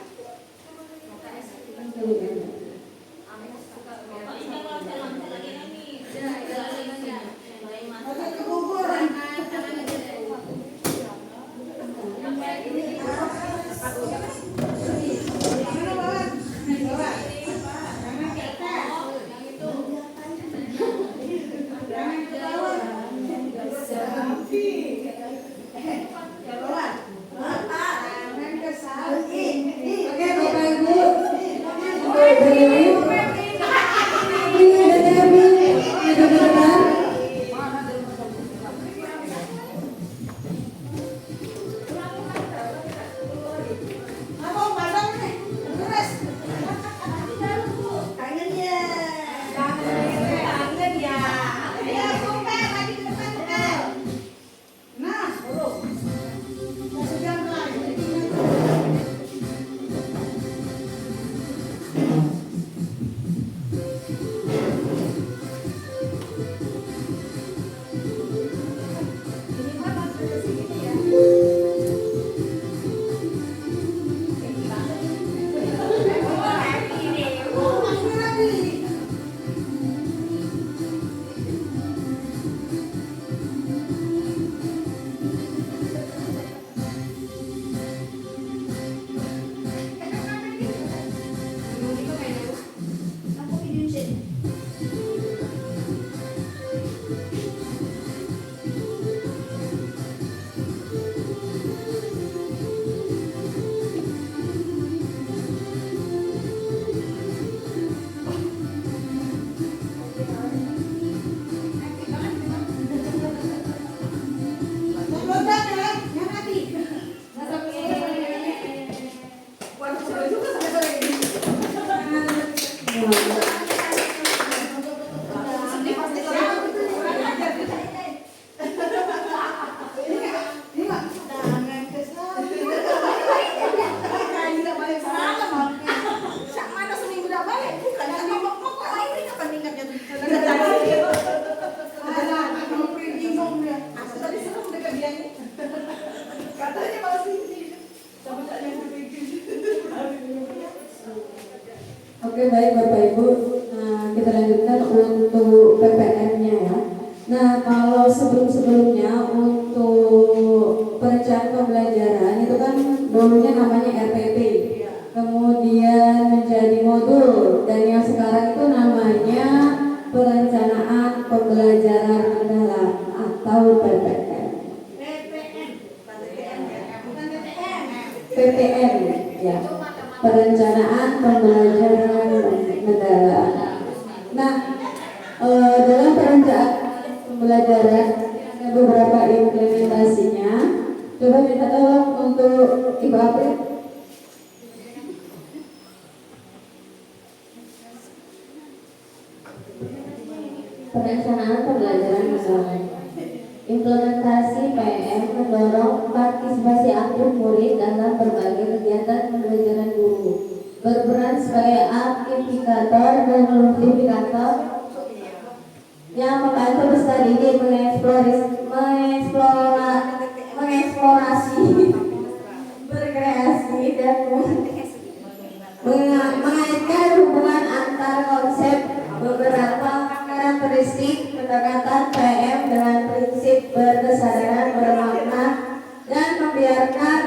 Oke, baik Bapak Ibu. Nah, kita lanjutkan untuk PPM-nya ya. Nah, kalau sebelum-sebelumnya untuk perencanaan pembelajaran itu kan dulunya namanya RPP. Kemudian menjadi modul dan yang sekarang itu namanya perencanaan pembelajaran mendalam atau PPM. PPM ya. Perencanaan pembelajaran mendalam. Nah, dalam perencanaan pembelajaran ada beberapa implementasinya. Coba minta tolong untuk Ibu April. Perencanaan pembelajaran mendalam. Implementasi PM mendorong partisipasi aktif murid dalam berbagai kegiatan pembelajaran guru, berperan sebagai aktifikator dan multiplikator yang membantu peserta didik mengeksplorasi, berkreasi dan mengaitkan hubungan antar konsep beberapa karakteristik pendekatan PM dengan prinsip berdasarkan bermakna dan membiarkan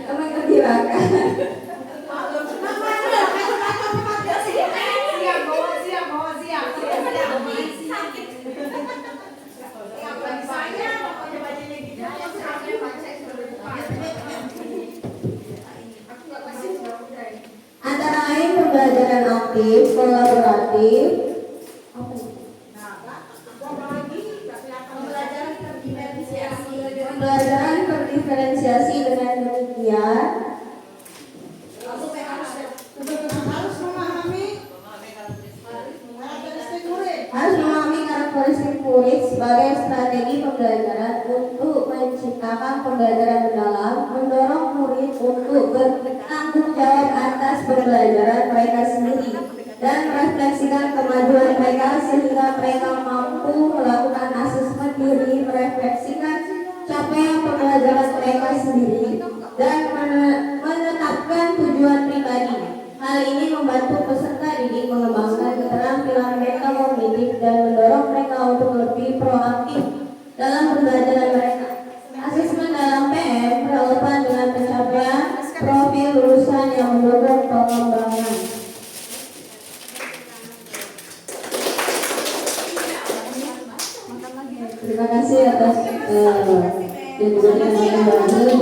mengembirakan. Antara lain pembelajaran aktif, kolaboratif, pembelajaran terdiferensiasi dengan demikian harus memahami karakteristik murid sebagai strategi pembelajaran untuk menciptakan pembelajaran mendalam, mendorong murid untuk bertanggung jawab atas pembelajaran mereka sendiri dan merefleksikan kemajuan mereka sehingga mereka mampu melakukan asesmen diri, merefleksikan capaian pembelajaran mereka sendiri dan menetapkan tujuan pribadi. Hal ini membantu peserta didik mengembangkan keterampilan mereka kognitif dan mendorong mereka untuk lebih proaktif dalam pembelajaran mereka. Asesmen dalam PM relevan dengan pencapaian profil lulusan yang mendukung pengembangan. Terima kasih atas yang diberikan oleh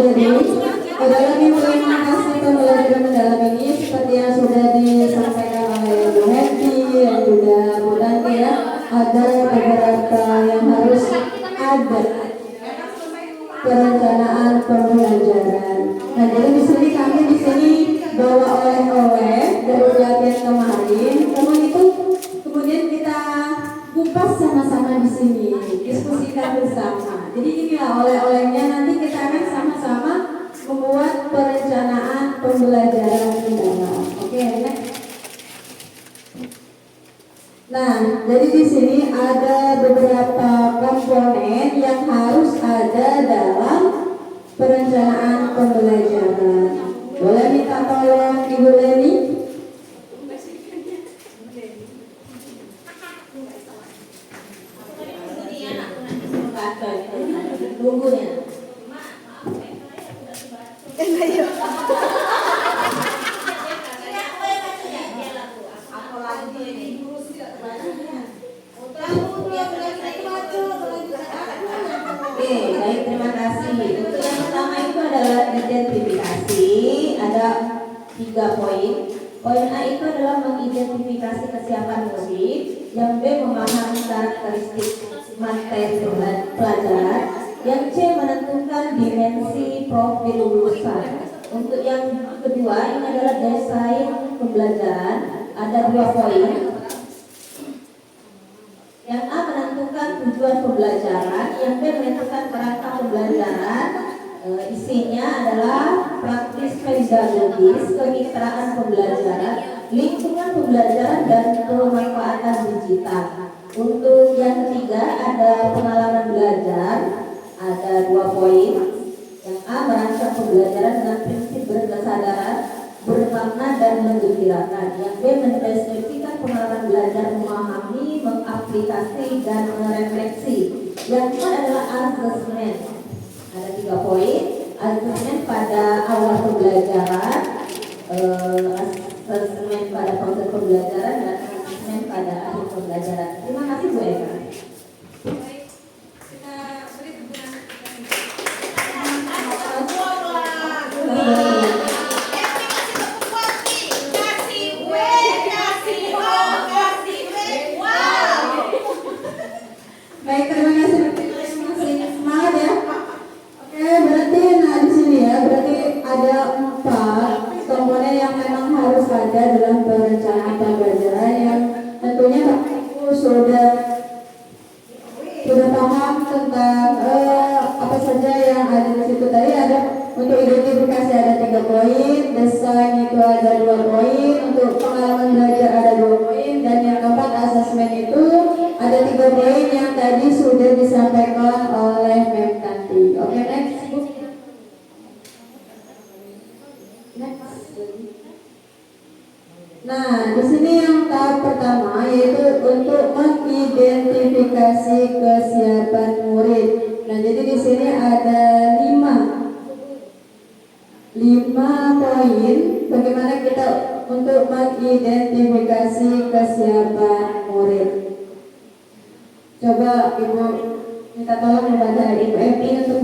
dalam implementasi pembelajaran mendalam ini seperti yang sudah disampaikan oleh Bu Hetty dan juga Bu Tanti ya, ada beberapa yang harus ada perencanaan pembelajaran. Nah, jadi di sini kami bawa oleh-oleh dari pelatihan kemarin. Kemudian kita kupas sama-sama di sini, diskusikan bersama. Jadi inilah oleh-olehnya, nanti kita akan sama-sama membuat perencanaan pembelajaran mendalam. Oke, next. Nah, jadi di sini ada beberapa komponen yang harus ada dalam perencanaan pembelajaran. Boleh minta tolong Ibu Leni? Tunggunya. Oke, baik, terima kasih. Untuk yang pertama itu adalah identifikasi. Ada 3 poin. Poin A itu adalah mengidentifikasi kesiapan murid. Yang B memahami karakteristik materi pelajaran. Yang C menentukan dimensi profil lulusan. Untuk yang kedua ini adalah desain pembelajaran. Ada 2 poin. Yang A menentukan tujuan pembelajaran, yang B menentukan kerangka pembelajaran. Isinya adalah praktis pedagogis, kemitraan pembelajaran, lingkungan pembelajaran, dan pemanfaatan digital. Untuk yang ketiga ada pengalaman belajar, ada 2 poin. Yang A merancang pembelajaran dengan prinsip berkesadaran, bermakna dan menggembirakan. Yang B, mendeskripsikan pengalaman belajar, memahami, mengaplikasi, dan merefleksi. Yang kedua adalah assessment. Ada 3 poin. Assessment pada awal pembelajaran, assessment pada proses pembelajaran, dan assessment pada akhir pembelajaran. Terima kasih Bu Eka. Baik, terima kasih. Semangat ya. Oke, berarti nah di sini ya, berarti ada 4 komponen yang memang harus ada dalam perencanaan pembelajaran yang tentunya Bapak Ibu sudah paham tentang apa saja yang ada di situ. Tadi ada untuk identifikasi ada 3 poin, desain itu ada 2 poin, untuk pengalaman belajar ada 2 poin, dan yang keempat asesmen itu ada 3 poin yang tadi sudah disampaikan oleh Mem Tanti. Oke, next. Nah, di sini yang tahap pertama yaitu untuk mengidentifikasi kesiapan murid. Nah, jadi di sini ada 5 poin bagaimana kita untuk mengidentifikasi kesiapan murid. Coba Ibu minta tolong kepada Ibu Epi untuk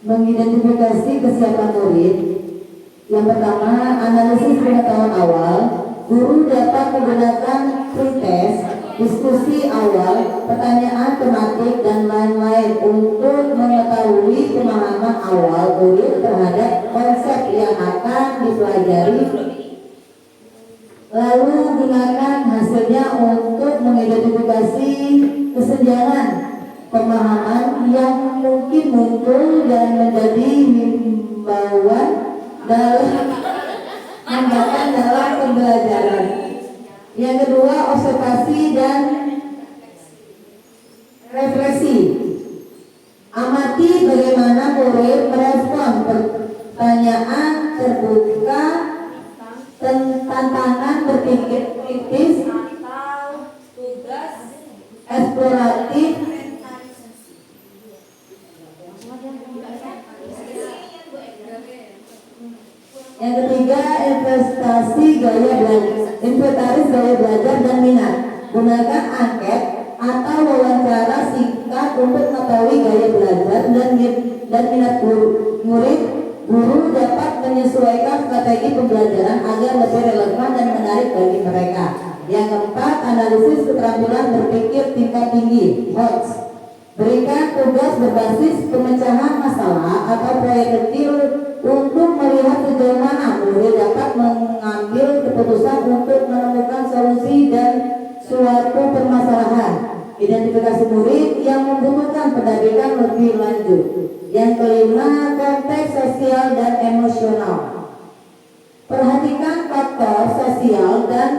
mengidentifikasi kesiapan murid. Yang pertama, analisis pengetahuan awal. Guru dapat menggunakan pretest, diskusi awal, pertanyaan tematik, dan lain-lain untuk mengetahui pemahaman awal murid terhadap konsep yang akan dipelajari. Lalu gunakan hasilnya untuk mengidentifikasi kesenjangan pemahaman yang mungkin muncul dan menjadi himbauan dalam hambatan dalam pembelajaran. Yang kedua, observasi dan refleksi. Amati bagaimana murid merespon pertanyaan terbuka, tantangan berpikir kritis, tugas eksploratif. Yang ketiga, inventaris gaya belajar dan minat. Gunakan angket atau wawancara singkat untuk mengetahui gaya belajar dan minat murid. Guru dapat menyesuaikan strategi pembelajaran agar lebih relevan dan menarik bagi mereka. Yang keempat, analisis keterampilan berpikir tingkat tinggi (HOTS). Berikan tugas berbasis pemecahan masalah atau proyek kecil untuk melihat sejauh mana murid dapat mengambil keputusan untuk menemukan solusi dan suatu permasalahan. Identifikasi murid yang membutuhkan pendidikan lebih lanjut. Yang kelima, konteks sosial dan emosional. Perhatikan faktor sosial dan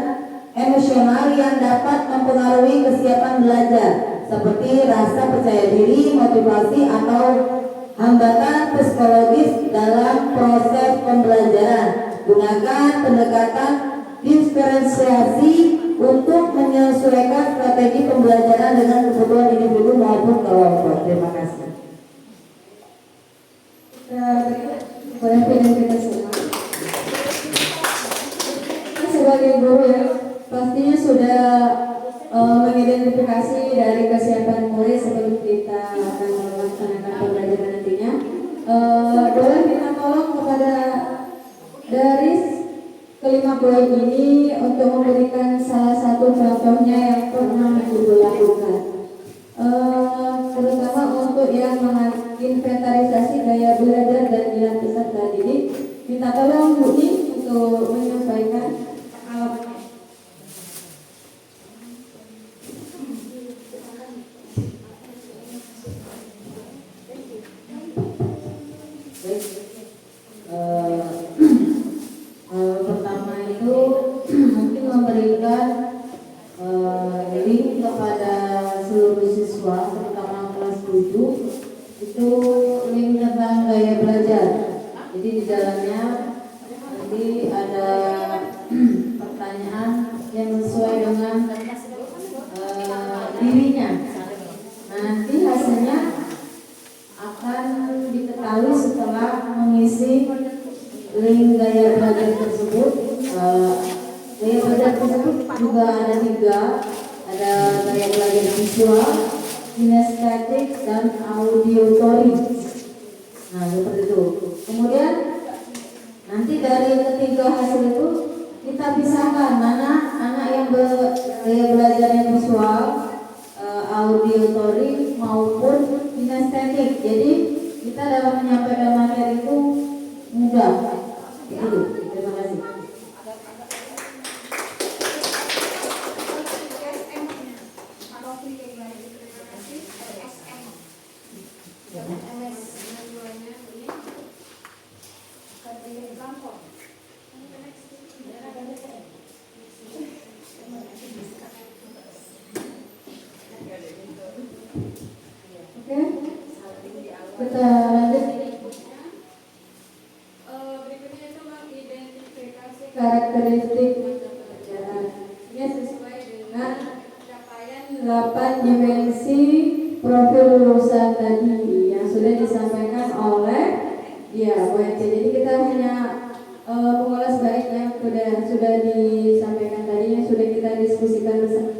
emosional yang dapat mempengaruhi kesiapan belajar, seperti rasa percaya diri, motivasi, atau hambatan psikologis dalam proses pembelajaran. Gunakan pendekatan diferensiasi untuk menyesuaikan strategi pembelajaran dengan kebutuhan individu maupun kelompok. Terima kasih. Boleh pilih kita semua. Sebagai guru ya, pastinya sudah mengidentifikasi dari kesiapan murid sebelum kita akan melaksanakan pembelajaran nantinya. Boleh minta tolong kepada dari kelima poin ini untuk memberikan salah satu contohnya yang pernah Ibu lakukan, terutama untuk yang siswa, terutama kelas 7, itu link tentang gaya belajar. Jadi di dalamnya nanti ada pertanyaan yang sesuai dengan dirinya. Nah, nanti hasilnya akan diketahui setelah mengisi link gaya belajar tersebut. Gaya belajar tersebut juga ada 3, ada gaya belajar visual, kinestetik, dan auditory. Nah, seperti itu. Kemudian nanti dari ketiga hasil itu kita pisahkan mana anak yang gaya belajar yang visual, auditory maupun kinestetik. Jadi kita dalam menyampaikan materi itu mudah. Itu. Terima kasih. Oke, kita lanjut. Berikutnya itu mengidentifikasi Karakteristik pelajaran. Ini sesuai dengan capaian 8 dimensi profil lulusan tadi yang sudah disampaikan oleh Bu. Jadi kita hanya mengulas baik yang sudah disampaikan tadi, yang sudah kita diskusikan bersama.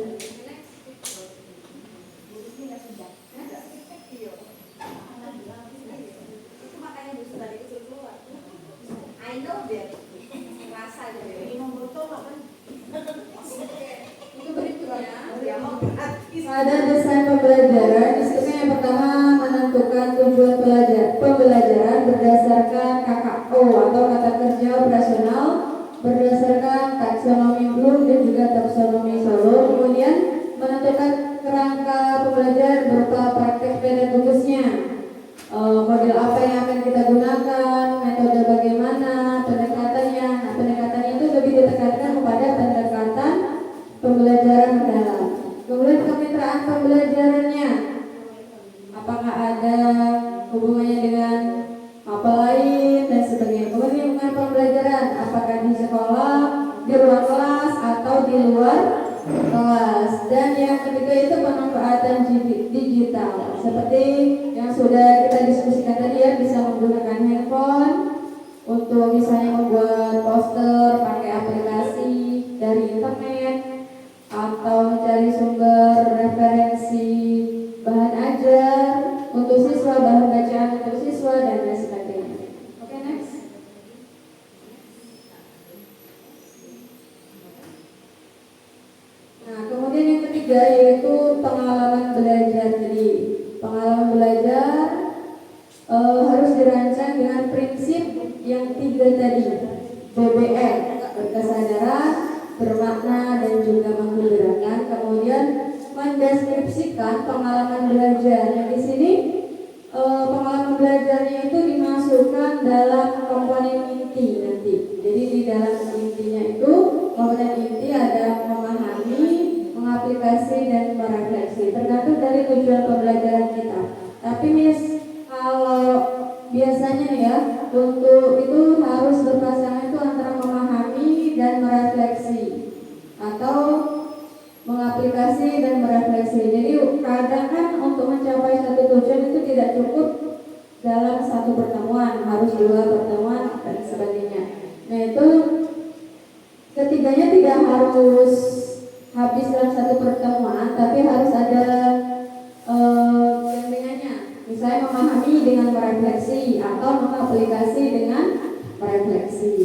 Pada desain pembelajaran, disini yang pertama menentukan tujuan pembelajaran berdasarkan KKO atau kata kerja operasional, berdasarkan taksonomi Bloom dan juga taksonomi Solo. Kemudian menentukan kerangka pembelajaran berupa praktek pedagogusnya, model apa yang akan kita gunakan, metode bagaimana, pendekatannya. Nah, pendekatannya itu lebih ditekankan kepada pendekatan pembelajaran mendalam. Kemudian kemitraan pembelajarannya, apakah ada hubungannya dengan apa lain dan sebagainya. Kemudian lingkungan pembelajaran, apakah di sekolah, di ruang kelas atau di luar kelas. Dan yang ketiga itu pemanfaatan digital, seperti yang sudah kita diskusikan tadi ya, bisa menggunakan handphone untuk misalnya membuat poster, pakai aplikasi dari internet, atau mencari sumber referensi bahan ajar untuk siswa, bahan bacaan untuk siswa, dan lain sebagainya. Oke, next. Nah, kemudian yang ketiga yaitu pengalaman belajar. Jadi pengalaman belajar harus dirancang dengan prinsip yang 3 tadi, BBM, berkesadaran, bermakna, dan juga menggembirakan. Kemudian mendeskripsikan pengalaman belajar. Yang di sini pengalaman belajarnya itu dimasukkan dalam komponen inti nanti. Jadi di dalam intinya itu komponen inti ada memahami, mengaplikasi, dan merefleksi. Tergantung dari tujuan pembelajaran kita. Tapi kalau biasanya nih ya, untuk itu harus berpasangan itu antara memahami dan merefleksi atau mengaplikasi dan merefleksi. Jadi kadang kan untuk mencapai satu tujuan itu tidak cukup dalam satu pertemuan, harus 2 pertemuan dan sebagainya. Nah, itu ketiganya tidak harus habis dalam satu pertemuan, tapi harus ada gandengannya. Misalnya memahami dengan merefleksi atau mengaplikasi dengan merefleksi.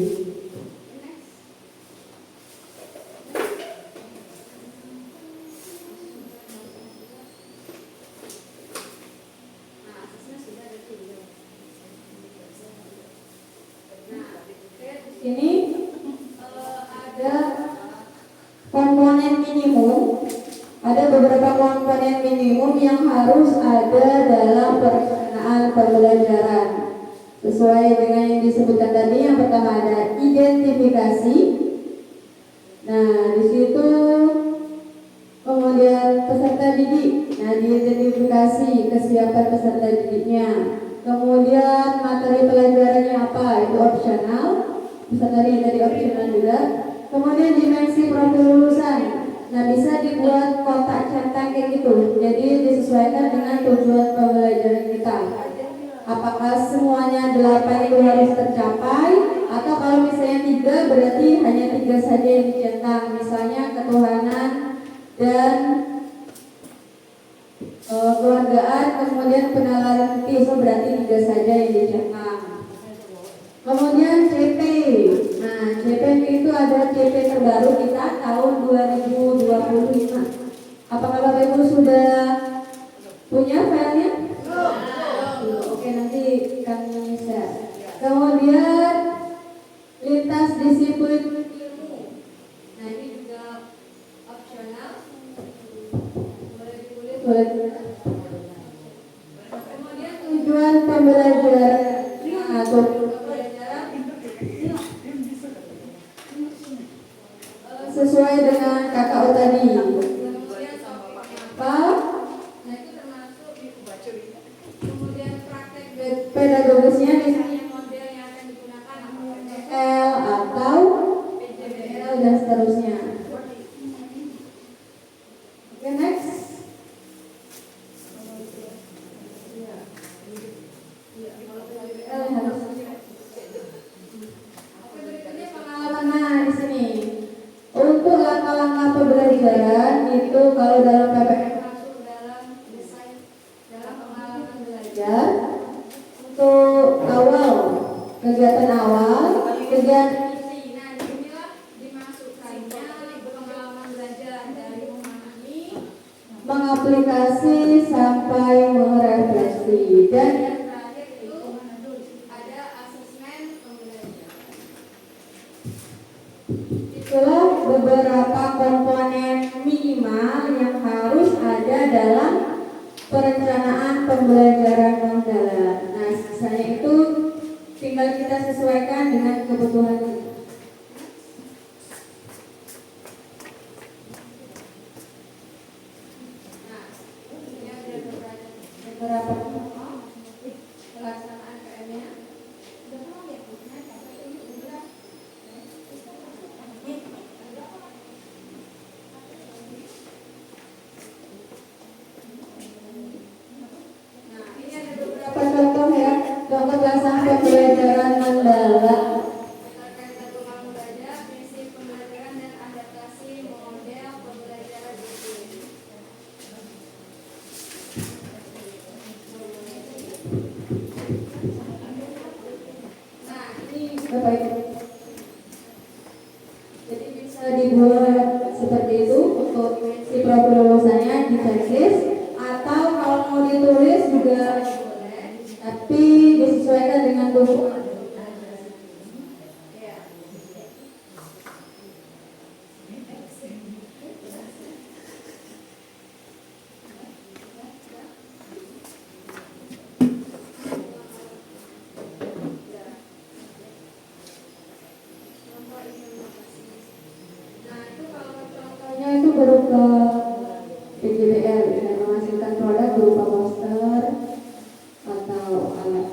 Ini ada komponen minimum, ada beberapa komponen minimum yang harus ada dalam perencanaan pembelajaran. Sesuai dengan yang disebutkan tadi, yang pertama ada identifikasi. Nah, di situ kemudian peserta didik. Nah, di identifikasi verifikasi kesiapan peserta didiknya. Kemudian materi pelajarannya apa? Itu opsional. Peserta didik tadi opsional juga. Kemudian dimensi profil lulusan. Nah, bisa dibuat kotak centang kayak gitu. Jadi disesuaikan dengan tujuan pembelajaran kita. Apakah semuanya 8 itu harus tercapai, atau kalau misalnya 3 berarti hanya 3 saja yang dicentang. Misalnya ketuhanan dan keluargaan, kemudian penalaran so berarti 3 saja yang dicentang. Kemudian CP. Nah, CP itu ada CP terbaru kita tahun 2025. Apakah Bapak Ibu sudah punya filenya? Oke, nanti kami share. Kemudian lintas disiplin ilmu. Nah, ini juga opsional. Boleh ditulis, boleh ditulis. Kemudian tujuan pembelajaran. Nah, sesuai dengan KKU tadi. Kemudian apa? Nah, itu termasuk kemudian praktek pedagogisnya di sini model yang akan digunakan PJBL atau PJBL dan seterusnya. Oke, next. Oke, berikutnya pengalaman. Nah, di sini untuk langkah-langkah pembelajaran itu kalau dalam PPM masuk dalam desain dalam pengalaman belajar. Untuk kegiatan awal, kegiatan isi. Nah, disinilah dimasukkannya pengalaman belajar dari memahami, mengaplikasi sampai merefleksi, dan yang terakhir itu ada asesmen pembelajaran. Itulah beberapa komponen minimal yang harus ada dalam perencanaan pembelajaran mendalam. Nah, sisanya itu tinggal kita sesuaikan dengan kebutuhan kita. Nah, ini ada beberapa pelaksanaan PM-nya. Contoh ya, contoh pelaksanaan pembelajaran mendalam terkait kebutuhan belajar, prinsip pembelajaran dan adaptasi model pembelajaran disiplin. Nah, ini Bapak Ibu. Jadi bisa dibuat seperti itu untuk si profil lulusannya di checklist, atau kalau mau ditulis juga tapi disesuaikan dengan tubuh. Nah, itu kalau contohnya itu berupa PJBL dengan menghasilkan produk berupa poster atau alat.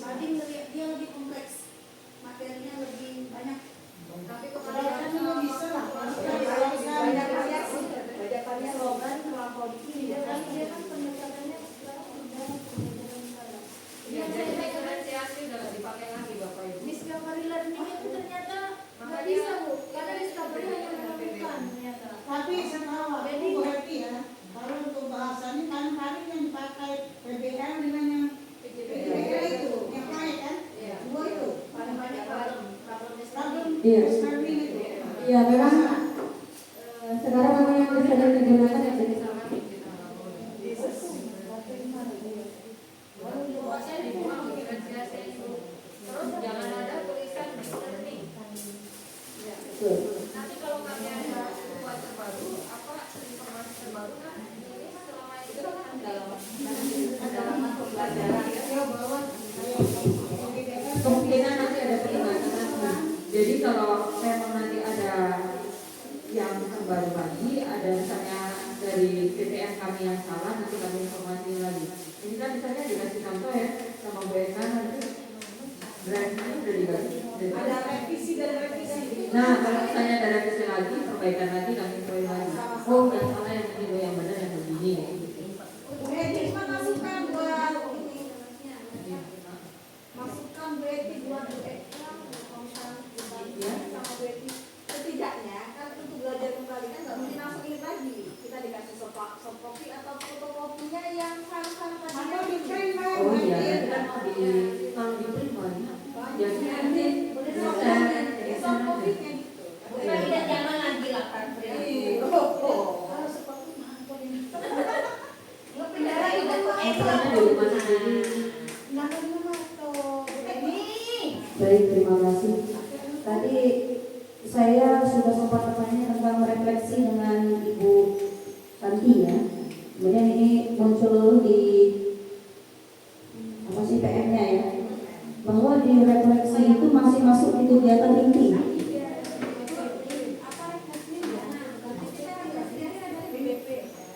Mading dia lebih kompleks, materinya lebih banyak. Tapi Kalau bisa lah, banyak variasi. bajakannya slogan melampau di sini. Dia kan pendekatannya sekarang udah Ya, jadi diferensiasi udah nggak dipakai lagi Bapak Ibu. discovery learning itu ternyata nggak bisa Bu, karena discovery hanya menemukan ternyata. Tapi setahu aku berarti ya, kalau untuk bahasanya kan paling yang dipakai PBL dengan yang PBL itu, yang lain kan? Iya. Dua itu. Paling banyak problem Problem Iya. solving itu. Iya, memang sekarang memang yang sedang digunakan yang jenis Buatnya dibuang diferensiasi itu. Terus jangan ada tulisan learning. Ya. betul. Nanti kalau kami ada sesuatu terbaru, apa informasi terbaru kan ini selama itu kan dalam dalam pembelajaran. Kemungkinan nanti ada perbaikan. Jadi kalau memang nanti ada yang terbaru lagi, ada misalnya dari PTN kami yang salah, nanti kami informasi lagi. Ini kan misalnya dikasih contoh ya sama Bu Eka, nanti draftnya udah diganti. Ada revisi dan revisi. Nah kalau misalnya ada revisi lagi, perbaikan lagi, kami info lagi. Oh yang salah yang ini, yang benar yang begini. Jadi masukan buat ini. Masukan berarti buat sama berarti setidaknya kan untuk belajar kembali kan nggak mungkin langsung ini lagi. Kita dikasih soft copy atau fotokopinya yang sama-sama atau di print kan? Oh iya, kalau di print boleh. Jadi nanti soft copy-nya gitu. Bukan tidak zaman lagi lah kan. Kalau seperti apa ini? Nggak pindah lagi kan kok misalnya di rumah sendiri. nama atau ini. Baik, terima kasih. Tadi saya sudah sempat bertanya tentang refleksi dengan Ibu Tanti ya. Kemudian ini muncul di apa sih PM-nya ya, bahwa di refleksi itu masih masuk di kegiatan inti.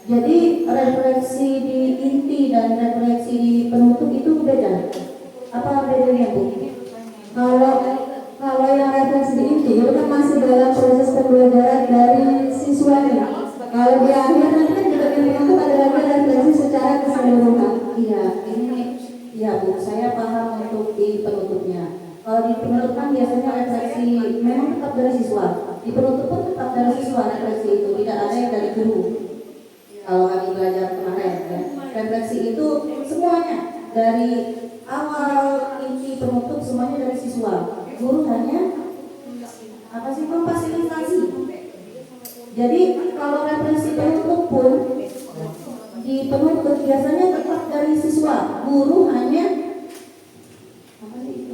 Jadi refleksi di inti dan refleksi di penutup itu beda. Apa bedanya Bu? Kalau yang refleksi di inti itu kan masih dalam proses pembelajaran dari siswanya. Kalau di akhir nanti kan juga di penutup ada lagi refleksi secara keseluruhan. Iya, ini ya Bu, saya paham untuk di penutupnya. Kalau di penutup kan biasanya refleksi memang tetap dari siswa. Di penutup pun tetap dari siswa refleksi itu, tidak ada yang dari guru. Kalau kami belajar kemarin ya, refleksi itu semuanya dari awal inti penutup semuanya dari siswa. Guru hanya apa sih memfasilitasi. Jadi kalau refleksi penutup pun di penutup biasanya tetap dari siswa. Guru hanya apa sih itu?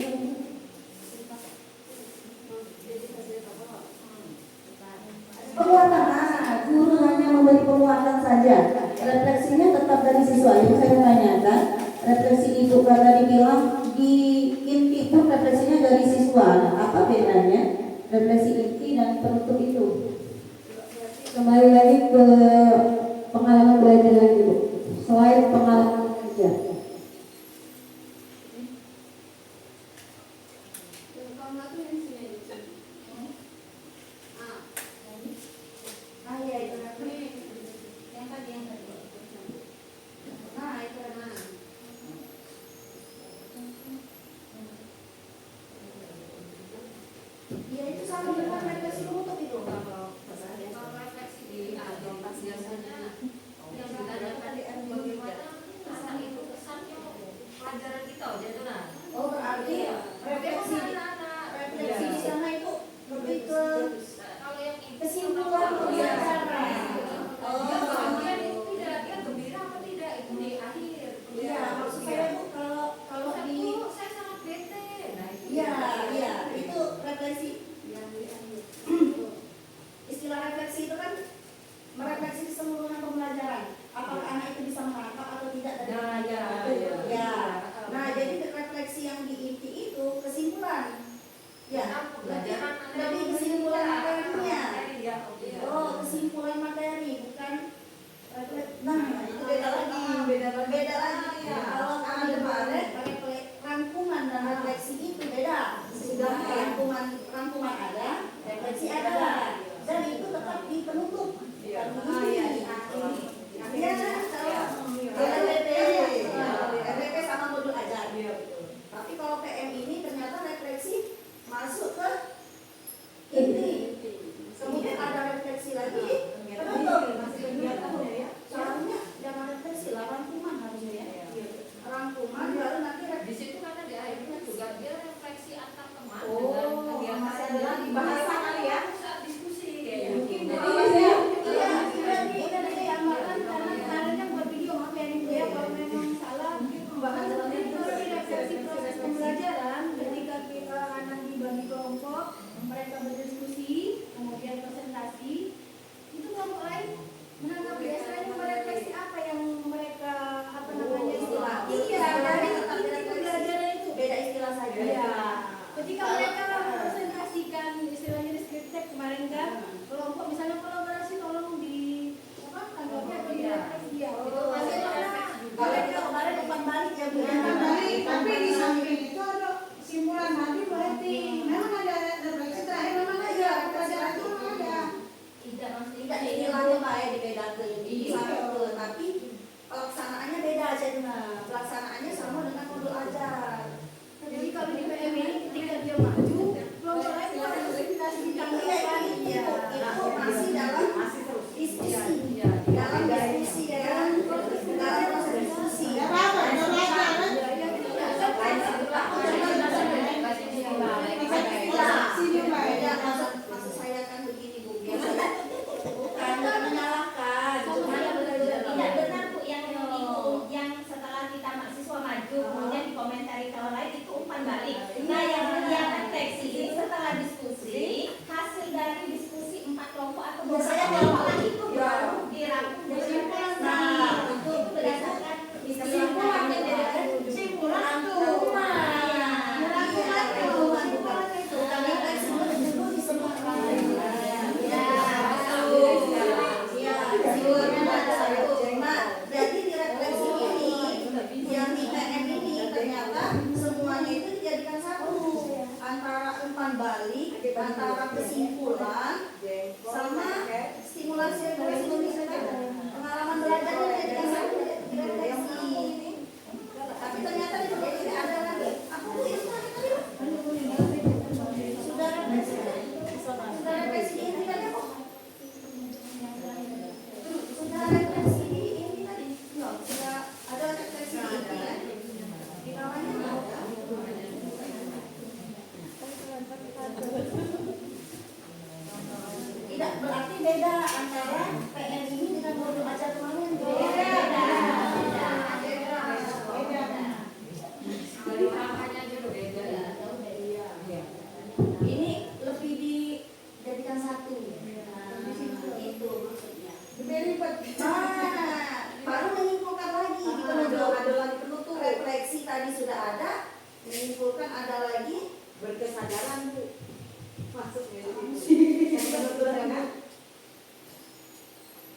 Penguatan. Guru hanya memberi penguatan saja. Refleksinya tetap dari siswa. Yang saya tanyakan, refleksi Ibu tadi bilang di inti pun refleksinya dari siswa. Apa bedanya refleksi inti dan penutup itu? Kembali lagi ke pengalaman belajar lagi Bu. Selain pengalaman kerja. Iya itu nanti yang tadi. Nah itu nah. Iya itu sama dengan refleksi penutup itu. Kalau refleksi di atas biasanya yang ditanyakan bagaimana kesan itu kesannya pelajaran kita jadi nah. Oh berarti refleksi refleksi di sana itu lebih ke Kalau yang kesimpulan pembelajaran. dia bagian itu tidak dia gembira apa tidak itu di akhir. Iya maksud saya tuh kalau di saya sangat bete. Nah itu iya itu refleksi. Istilah refleksi itu kan merefleksi keseluruhan pembelajaran. Apakah anak itu bisa menangkap atau tidak dari Nah, ya. ya. Nah, jadi refleksi yang di inti itu kesimpulan ketika mereka presentasikan istilahnya deskriptif kemarin kan kelompok misalnya kolaborasi tolong di apa kantornya atau di refleksi ya gitu Mereka kemarin umpan balik ya Bu. Umpan balik, tapi di samping itu ada simpulan nanti berarti. Memang ada refleksi terakhir memang ada pelajaran itu memang ada. Tidak istilahnya baik dibedakan di satu, tapi pelaksanaannya beda aja. Pelaksanaannya sama dengan modul ajar. jadi kalau di PMI ketika dia maju kelompok lain itu harus presentasi di kantor Iya, itu masih dalam diskusi. Dalam diskusi ya. Dalam proses diskusi. Ya apa? Maksud saya kan begini Bu, biasanya bukan menyalahkan, cuma tidak benar Bu yang itu yang setelah kita mahasiswa maju kemudian dikomentari kawan lain itu umpan balik. Nah yang refleksi ini setelah diskusi hasil dari diskusi 4 kelompok atau Biasanya kelompok itu baru dirangkum jadi nah untuk berdasarkan kesimpulan kesimpulan tuh. Jadi di refleksi ini yang di PM ini ternyata semuanya itu dijadikan satu antara umpan balik, antara kesimpulan sama stimulasi pengalaman belajarnya dijadikan satu di refleksi. Tapi ternyata di refleksi ada lagi. Aku itu tadi sudah refleksi ini tadi kok. Sudah refleksi ini tadi. Sudah ada refleksi ini kan. Di bawahnya tidak berarti beda antara PM ini dengan modul ajar kemarin. Ini lebih dijadikan satu. Itu maksudnya. Baru menyimpulkan lagi di modul penutup refleksi tadi sudah ada, menyimpulkan ada lagi berkesadaran Bu. Maksudnya yang penutupan kan?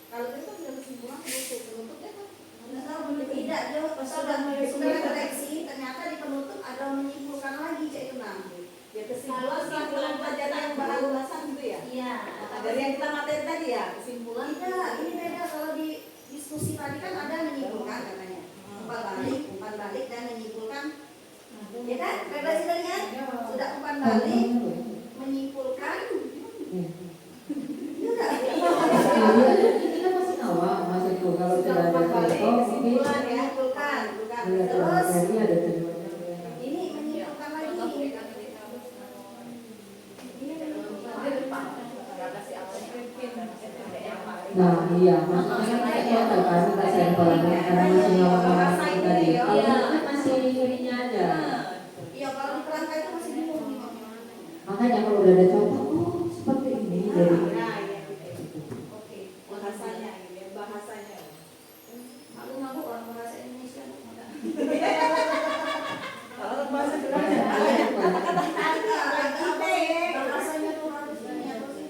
Kalau itu kan sudah kesimpulan penutupnya kan? Tidak, dia sudah refleksi ternyata di penutup ada menyimpulkan lagi cek enam. Ya kesimpulan pelajaran yang bahasan gitu ya? Iya. Dari yang kita materi tadi ya kesimpulan. Tidak, ini beda kalau di diskusi tadi kan ada menyimpulkan katanya. Umpan balik dan menyimpulkan. Ya kan? Refleksi tadi kan? Sudah umpan balik, menyimpulkan. Enggak. Ini kan masih awal, maksudku kalau sudah ada contoh, mungkin Kesimpulan ya, bukan. terus Terus ada tujuannya. ini menyimpulkan lagi. Nah iya, maksudnya kan kayak contoh kan kita sampelnya karena masih ngawang-ngawang tadi. Kalau ini kan masih ininya aja. Iya, kalau di kerangka itu masih bingung. Makanya kalau udah ada contoh, oh seperti ini jadi. Oke, bahasanya ini ya, bahasanya. Malu ngaku orang bahasa Indonesia enggak. Kalau bahasa Belanda kata-kata kita ya, bahasanya tuh harus ini apa sih?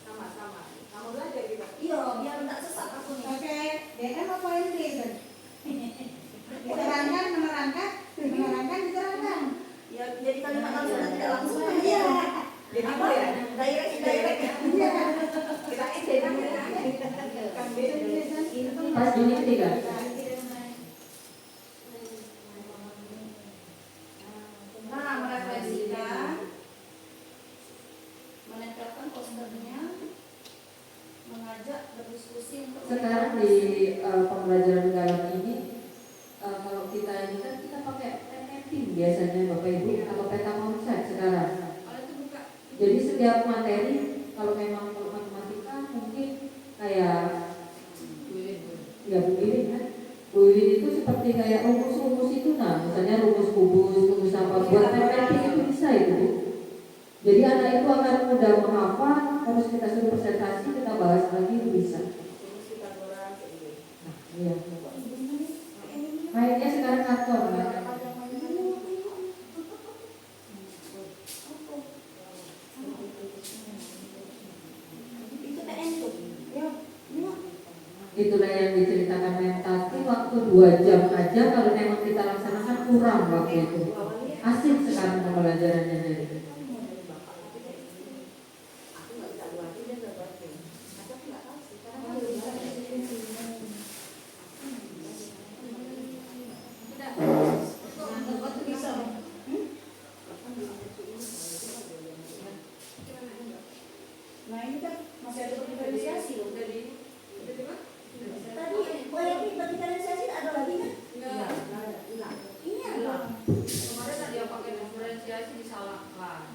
Sama-sama. Kamu belajar kita. Iya, biar enggak sesat aku nih. Oke, DM apa ini? Diterangkan, menerangkan, diterangkan. Ya jadi kalimat langsung dan tidak langsung. Iya. Jadi apa ya? Direct. Iya. Kita ide Kan beda. Pas unit 3. Nah, merefleksikan, menetapkan posternya, mengajak berdiskusi untuk Sekarang di pembelajaran dalam ini kalau kita ini kan kita pakai mapping biasanya Bapak Ibu atau peta konsep sekarang. Jadi setiap materi kalau memang matematika mungkin kayak ya Bu Iwin kan. Bu Iwin itu seperti kayak rumus-rumus itu nah, misalnya rumus kubus, rumus apa buat mapping itu bisa itu Bu. Jadi anak itu akan mudah menghafal, harus kita suruh presentasi, kita bahas lagi itu bisa. Nah, iya. Kayaknya sekarang kantor kan? 2 jam aja kalau memang kita laksanakan kurang waktu itu. Asik sekarang pembelajarannya jadi. Nah ini kan masih ada diferensiasi loh dari tadi boleh diferensiasi ada lagi kan? Ini ada. Kemarin tadi yang pakai diferensiasi disalahkan.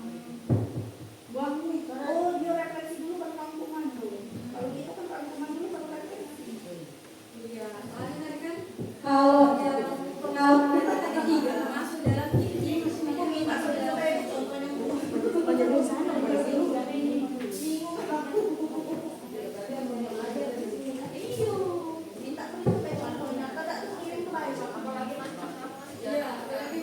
Buang nih. Oh dia refleksi dulu baru rangkuman dulu. Kalau kita kan rangkuman dulu baru refleksi. Iya, soalnya tadi kan Kalau yang pengalaman kita tadi tiga masuk dalam ini masuk dalam Contohnya minta contohnya tidak kirim ke lain apalagi Iya, apalagi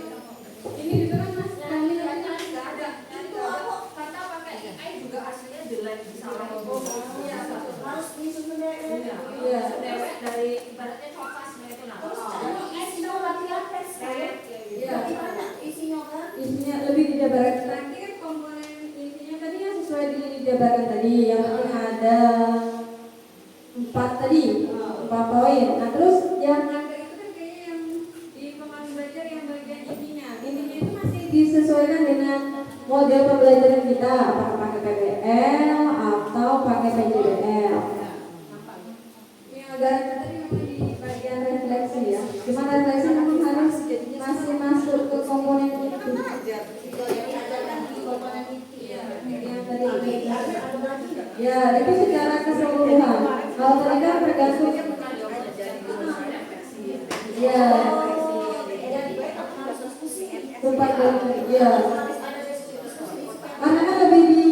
ini juga kan mas penelitiannya nggak ada. Itu aku kata pakai AI juga hasilnya jelek salah. Iya, harus disusun dari iya, dari ibaratnya copas itu nah. isinya laki-laki sekali. Iya. Gimana isinya kan? isinya lebih dijabarkan lagi kan komponen intinya tadi yang sesuai dengan dijabarkan tadi. Yang penting ada 4 tadi, 4 poin. Nah terus yang agak itu kan kayaknya yang di pengalaman belajar yang bagian intinya itu masih disesuaikan dengan model pembelajaran kita, apakah pakai PBL atau pakai PJBL. Yang agak tadi memang di bagian refleksi ya. Cuma refleksi memang harus masih masuk ke komponen itu. Yang tadi. Ya, itu secara keseluruhan. Kalau tadi kan tergantung. Ya, tempat ya. Karena kan lebih di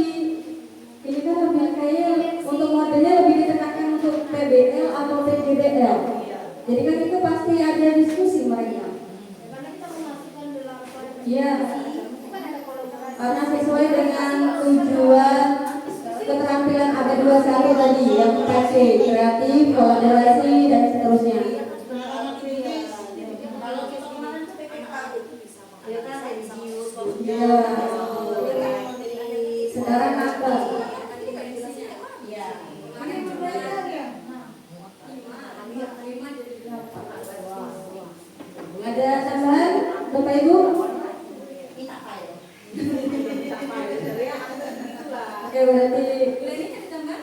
ini kan lebih kayak untuk modelnya lebih ditekankan untuk PBL atau PJBL. Jadi kan itu pasti ada diskusi mereka. Karena kita memasukkan dalam Iya. kan ada kolaborasi. Karena sesuai dengan tujuan keterampilan AD21 tadi yang PC, kreatif, kolaborasi dan seterusnya. Kalau kita kemarin tuh PPK ya kan religius, Ya. Sekarang apa? ya. Mana yang berbeda ya? Ada tambahan, Bapak Ibu? Minta file. Oke, berarti Ini kan ditambah?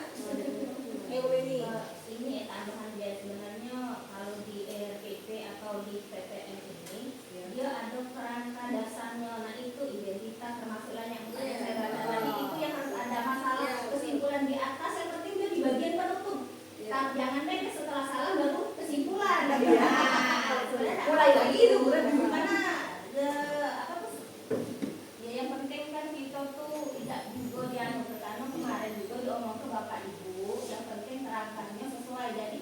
Ini tambahan dia sebenarnya kalau di ERPP atau di PPM ini dia ada kerangka dasarnya. Nah itu identitas termasuklah yang saya baca tadi itu yang harus ada masalah kesimpulan di atas yang penting dia di bagian penutup. Jangan deh setelah salah baru kesimpulan. Mulai lagi itu bukan Karena apa tuh? Ya yang penting kan kita tuh tidak juga dianu karena kemarin juga diomong ke Bapak Ibu yang penting kerangkanya sesuai. Jadi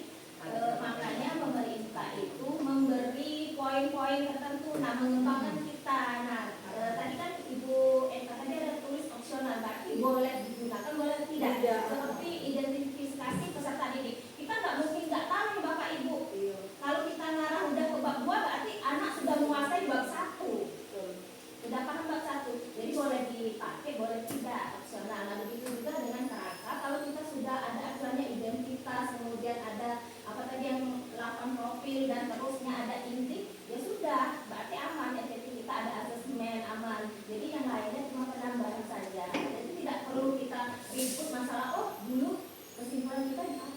makanya pemerintah itu memberi poin-poin tertentu, nah mengembangkan kita. Nah tadi kan Ibu tadi ada tulis opsional, berarti boleh digunakan boleh tidak. Seperti identifikasi peserta didik, kita nggak mungkin nggak tahu nih Bapak Ibu. Kalau kita ngarah udah ke bab 2 berarti anak sudah menguasai bab 1. Sudah paham bab 1. Jadi boleh dipakai, boleh tidak, opsional. Nah, begitu juga dengan kerangka kalau kita sudah ada acuannya identitas, kemudian ada apa tadi yang 8 profil dan terusnya ada inti, ya sudah, berarti aman ya. Jadi kita ada asesmen aman. Jadi yang lainnya cuma penambahan saja. Jadi tidak perlu kita ribut masalah dulu kesimpulan kita di atas.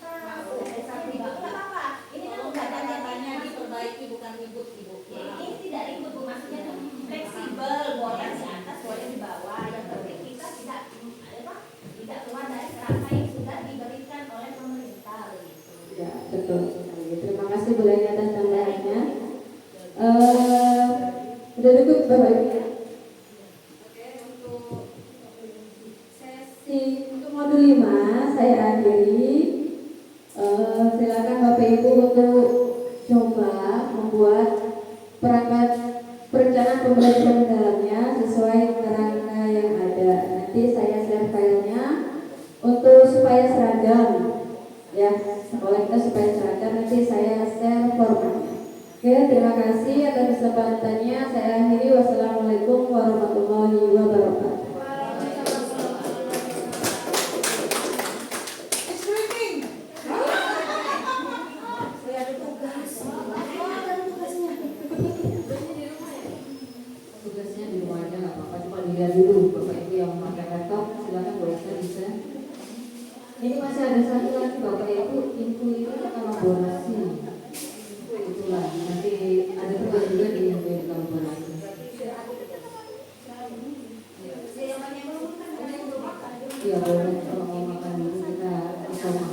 Tidak apa-apa. Ini kan udah kata-katanya diperbaiki bukan ribut Ibu. ini tidak ribut Bu, maksudnya tuh fleksibel, boleh di atas, boleh di bawah. Yang penting kita tidak keluar dari kerangka yang sudah diberikan oleh pemerintah gitu. ya betul. Terima kasih Bu Leni atas tambahannya. Udah cukup Bapak Ibu ya? Oke, untuk Sesi untuk modul 5 saya akhiri. Silakan Bapak Ibu untuk coba membuat perangkat perencanaan pembelajaran di dalamnya sesuai kerangka yang ada. Nanti saya share filenya untuk supaya seragam ya, sekolah kita supaya seragam. Nanti saya share formatnya. kesempatannya. Saya akhiri. Wassalamualaikum warahmatullahi wabarakatuh. Streaming. Tugasnya di rumah aja nggak apa-apa, cuma dilihat dulu bapak ibu yang memakai laptop, silakan Bu Esther bisa. Ini masih ada satu lagi bapak ibu, info itu kolaborasi. Itulah nanti ada tugas juga di info kolaborasi. Iya boleh, kalau mau makan dulu kita bersama.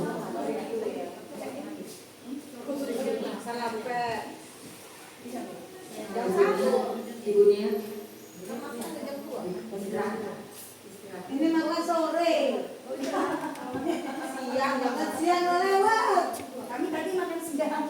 Ibunya istirahat. Ini makan sore. Siang, makan siang lewat. Kami tadi makan siang.